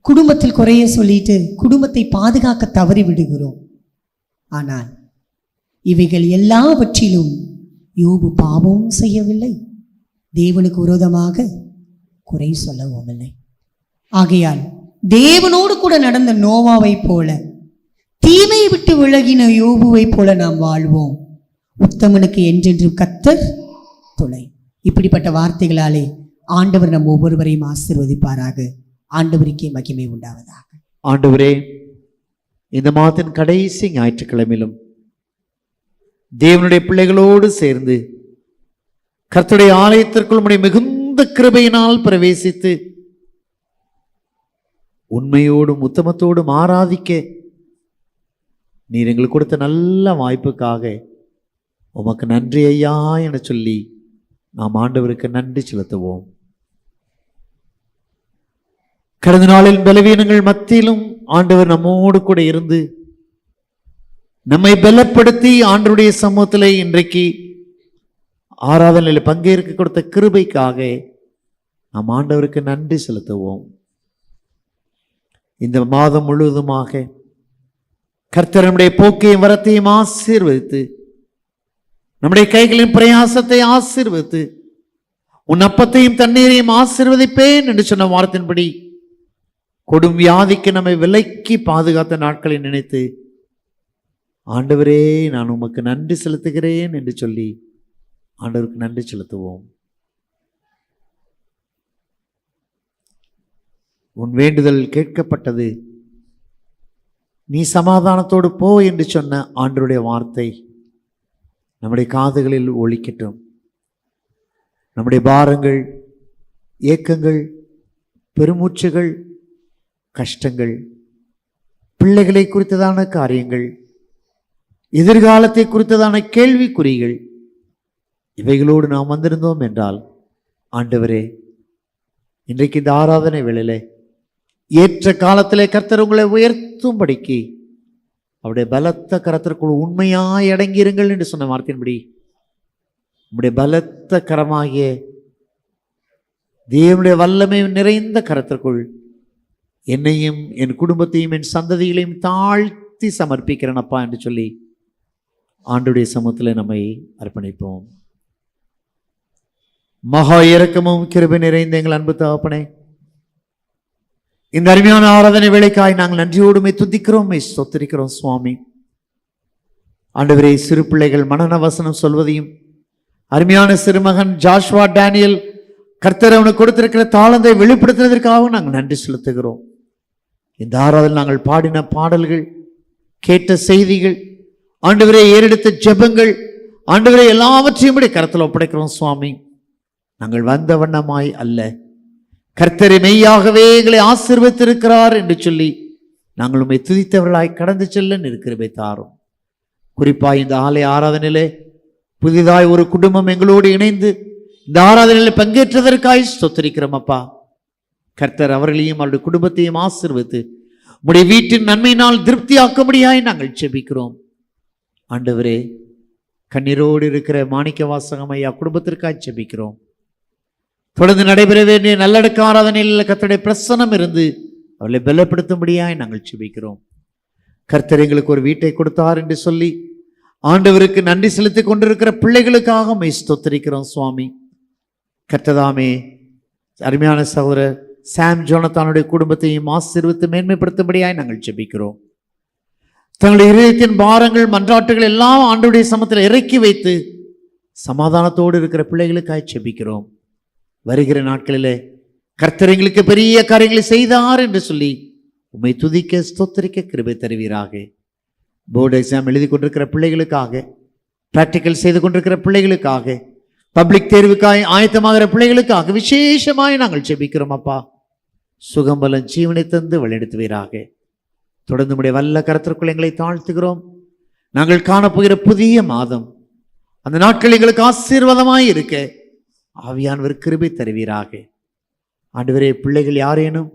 குடும்பத்தில் குறைய சொல்லிட்டு குடும்பத்தை பாதுகாக்க தவறி விடுகிறோம். ஆனால் இவைகள் எல்லாவற்றிலும் யோபு பாவமும் செய்யவில்லை, தேவனுக்கு விரோதமாக குறை சொல்லவும் இல்லை. ஆகையால் தேவனோடு கூட நடந்த நோவாவை போல, தீமை விட்டு விலகின யோபுவை போல நாம் வாழ்வோம். உத்தமனுக்கு என்றென்று கர்த்தர் துணை. இப்படிப்பட்ட வார்த்தைகளாலே ஆண்டவர் நம் ஒவ்வொருவரையும் ஆசீர்வதிப்பாராக. ஆண்டவருக்கே மகிமை உண்டாவதாக. ஆண்டவரே, இந்த மாதத்தின் கடைசி ஞாயிற்றுக்கிழமையிலும் தேவனுடைய பிள்ளைகளோடு சேர்ந்து கர்த்தருடைய ஆலயத்திற்குள் உம்முடைய மிகுந்த கிருபையினால் பிரவேசித்து உண்மையோடும் உத்தமத்தோடும் ஆராதிக்க நீர் எங்களுக்கு கொடுத்த நல்ல வாய்ப்புக்காக உமக்கு நன்றி ஐயா என சொல்லி நாம் ஆண்டவருக்கு நன்றி செலுத்துவோம். கடந்த நாளில் பலவீனங்கள் மத்தியிலும் ஆண்டவர் நம்மோடு கூட இருந்து நம்மை பலப்படுத்தி ஆண்டவருடைய சமூகத்திலே இன்றைக்கு ஆராதனையில் பங்கேற்க கொடுத்த கிருபைக்காக நாம் ஆண்டவருக்கு நன்றி செலுத்துவோம். இந்த மாதம் முழுவதுமாக கர்த்தர் நம்முடைய போக்கையும் வரத்தையும் ஆசீர்வதித்து, நம்முடைய கைகளின் பிரயாசத்தை ஆசீர்வதித்து, உன் அப்பத்தையும் தண்ணீரையும் ஆசீர்வதிப்பேன் என்று சொன்ன வார்த்தையின்படி கொடும் வியாதிக்கு நம்மை விலக்கி பாதுகாத்த நாட்களை நினைத்து ஆண்டவரே நான் உமக்கு நன்றி செலுத்துகிறேன் என்று சொல்லி ஆண்டவருக்கு நன்றி செலுத்துவோம். உன் வேண்டுதல் கேட்கப்பட்டது, நீ சமாதானத்தோடு போ என்று சொன்ன ஆண்டவருடைய வார்த்தை நம்முடைய காதுகளில் ஒலிக்கட்டும். நம்முடைய பாரங்கள், ஏக்கங்கள், பெருமூச்சுகள், கஷ்டங்கள், பிள்ளைகளை குறித்ததான காரியங்கள், எதிர்காலத்தை குறித்ததான கேள்விக்குறிகள், இவைகளோடு நாம் வந்திருந்தோம் என்றால், ஆண்டவரே, இன்றைக்கு இந்த ஆராதனை வேளையிலே ஏற்ற காலத்திலே கர்த்தர் உங்களை உயர்த்தும்படிக்கு அவருடைய பலத்த கரத்திற்குள் உண்மையாய் அடங்கியிருங்கள் என்று சொன்ன வார்த்தையின்படி நம்முடைய பலத்த கரமாகிய தேவனுடைய வல்லமை நிறைந்த கரத்திற்குள் என்னையும் என் குடும்பத்தையும் என் சந்ததிகளையும் தாழ்த்தி சமர்ப்பிக்கிறேன் அப்பா என்று சொல்லி ஆண்டுடைய சமூகத்தில் நம்மை அர்ப்பணிப்போம். மகா இரக்கமும் கிருபை நிறைந்த எங்கள் அன்பு தகப்பனே, இந்த அருமையான ஆராதனை வேளைக்காய் நாங்கள் நன்றியோடுமை துதிக்கிறோம், ஸ்தோத்திரிக்கிறோம் சுவாமி. ஆண்டவரே, சிறு பிள்ளைகள் மனன வசனம் சொல்வதையும், அருமையான சிறுமகன் ஜாஷ்வா டேனியல் கர்த்தர் அவனுக்கு கொடுத்திருக்கிற தாளந்தை வெளிப்படுத்துவதற்காகவும் நாங்கள் நன்றி செலுத்துகிறோம். இந்த ஆராதனை நாங்கள் பாடின பாடல்கள், கேட்ட செய்திகள், ஆண்டவரே ஏறெடுத்த ஜெபங்கள், ஆண்டவரே எல்லாவற்றையும் கரத்தில் ஒப்படைக்கிறோம் சுவாமி. நாங்கள் வந்த வண்ணமாய் அல்ல, கர்த்தரை மெய்யாகவே எங்களை ஆசீர்வதித்திருக்கிறார் என்று சொல்லி நாங்கள் உம்மை துதித்தவர்களாய் கடந்து செல்ல நிற்கிறவை தாரும். குறிப்பாக இந்த ஆலய ஆராதனையிலே புதிதாய் ஒரு குடும்பம் எங்களோடு இணைந்து இந்த ஆராதனையில் பங்கேற்றதற்காய் ஸ்தோத்திரிக்கிறோம் அப்பா. கர்த்தர் அவர்களையும் அவருடைய குடும்பத்தையும் ஆசீர்வதித்து உம்முடைய வீட்டின் நன்மையினால் திருப்தியாக்கும்படியாய் நாங்கள் செபிக்கிறோம். ஆண்டவரே, கண்ணீரோடு இருக்கிற மாணிக்க வாசகம் ஐயா குடும்பத்திற்காய் செபிக்கிறோம். தொடர்ந்து நடைபெற வேண்டிய நல்லடக்க ஆராதனையில் கர்த்தருடைய பிரசன்னம் இருந்து அவர்களை பலப்படுத்தும்படியாய் நாங்கள் செபிக்கிறோம். கர்த்தர் எங்களுக்கு ஒரு வீட்டை கொடுத்தார் என்று சொல்லி ஆண்டவருக்கு நன்றி செலுத்தி கொண்டிருக்கிற பிள்ளைகளுக்காக ஸ்தோத்திரிக்கிறோம் சுவாமி. கர்த்ததாமே அருமையான சகோதரர் சாம் ஜோனத்தானுடைய குடும்பத்தையும் ஆசீர்வதித்து மேன்மைப்படுத்தும்படியாய் நாங்கள் செபிக்கிறோம். தங்களுடைய இதயத்தின் பாரங்கள், மன்றாட்டுகள் எல்லாம் ஆண்டவருடைய சமூகத்தில் இறக்கி வைத்து சமாதானத்தோடு இருக்கிற பிள்ளைகளுக்காய் செபிக்கிறோம். வருகிற நாட்களிலே கர்த்தர் எங்களுக்கு பெரிய காரியங்களை செய்தார் என்று சொல்லி உம்மை துதிக்க ஸ்தோத்திரிக்க கிருபை தருவீராக. போர்டு எக்ஸாம் எழுதி கொண்டிருக்கிற பிள்ளைகளுக்காக, பிராக்டிக்கல் செய்து கொண்டிருக்கிற பிள்ளைகளுக்காக, பப்ளிக் தேர்வுக்காய் ஆயத்தமாகிற பிள்ளைகளுக்காக விசேஷமாய் நாங்கள் செபிக்கிறோம் அப்பா. சுகம்பலம் ஜீவனை தந்து வழிநடத்துவீராக. தொடர்ந்து நம்முடைய வல்ல கரத்திற்குள் எங்களை தாழ்த்துகிறோம். நாங்கள் காணப்போகிற புதிய மாதம், அந்த நாட்கள் எங்களுக்கு ஆசீர்வாதமாய் இருக்க ஆவியானவர் கிருபை தருவீராக. ஆண்டவரே, பிள்ளைகள் யாரேனும்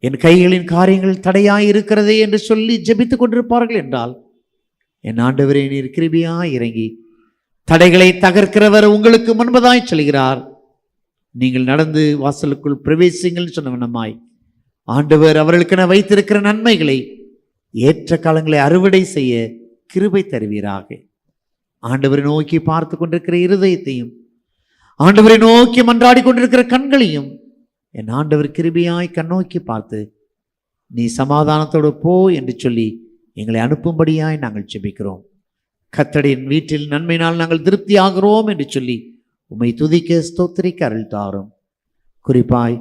என் கைகளின் காரியங்கள் தடையாய் இருக்கிறதே என்று சொல்லி ஜெபித்துக் கொண்டிருப்பார்கள் என்றால், என் ஆண்டவரே நீர் கிருபையாய் இறங்கி தடைகளை தகர்க்கிறவர் உங்களுக்கு முன்பதாய் சொல்கிறார். நீங்கள் நடந்து வாசலுக்குள் பிரவேசிங்கள் சொன்ன வண்ணமாய் ஆண்டவர் அவர்களுக்கென வைத்திருக்கிற நன்மைகளை ஏற்ற காலங்களை அறுவடை செய்ய கிருபை தருவீராக. ஆண்டவரை நோக்கி பார்த்து கொண்டிருக்கிற இருதயத்தையும், ஆண்டவரை நோக்கி மன்றாடி கொண்டிருக்கிற கண்களையும் என் ஆண்டவர் கிருபையாய் கண்ணோக்கி பார்த்து நீ சமாதானத்தோடு போ என்று சொல்லி எங்களை அனுப்பும்படியாய் நாங்கள் செபிக்கிறோம். கர்த்தரின் வீட்டில் நன்மையினால் நாங்கள் திருப்தி ஆகிறோம் என்று சொல்லி உம்மை துதிக்க ஸ்தோத்திரிக்க அருள் தாரும். குறிப்பாய்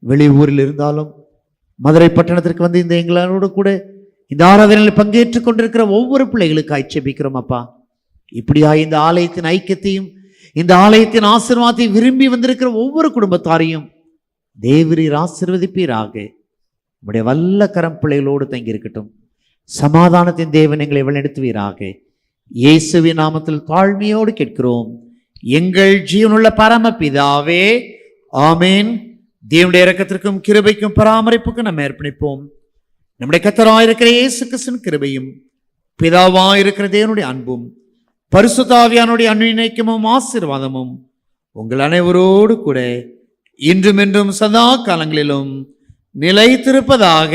வெளியூரில் இருந்தாலும் மதுரை பட்டணத்திற்கு வந்து இந்த எங்களோடு கூட இந்த ஆராதனையில் பங்கேற்றுக் கொண்டிருக்கிற ஒவ்வொரு பிள்ளைகளுக்காய் செபிக்கிறோம் அப்பா. இப்படியாய் இந்த ஆலயத்தின் ஐக்கியத்தையும் இந்த ஆலயத்தின் ஆசீர்வாதத்தை விரும்பி வந்திருக்கிற ஒவ்வொரு குடும்பத்தாரையும் தேவரீர் ஆசீர்வதிப்பீராக. உடைய வல்ல கரம் பிள்ளைகளோடு தங்கியிருக்கட்டும். சமாதானத்தின் தேவன் எங்களை வழிநடத்துவீராக. இயேசுவின் நாமத்தில் தாழ்மையோடு கேட்கிறோம் எங்கள் ஜீவனுள்ள பரம பிதாவே, ஆமேன். தேவனுடைய இரக்கத்திற்கும் கிருபைக்கும் பராமரிப்புக்கும் நம்ம அர்ப்பணிப்போம். நம்முடைய கர்த்தராயிருக்கிற இயேசு கிறிஸ்துவின் கிருபையும் பிதாவாயிருக்கிற தேவனுடைய அன்பும் பரிசுத்த ஆவியானுடைய அன்பினைக்கும் ஆசீர்வாதமும் உங்கள் அனைவரோடு கூட இன்றும் என்றும் சதா காலங்களிலும் நிலைத்திருப்பதாக.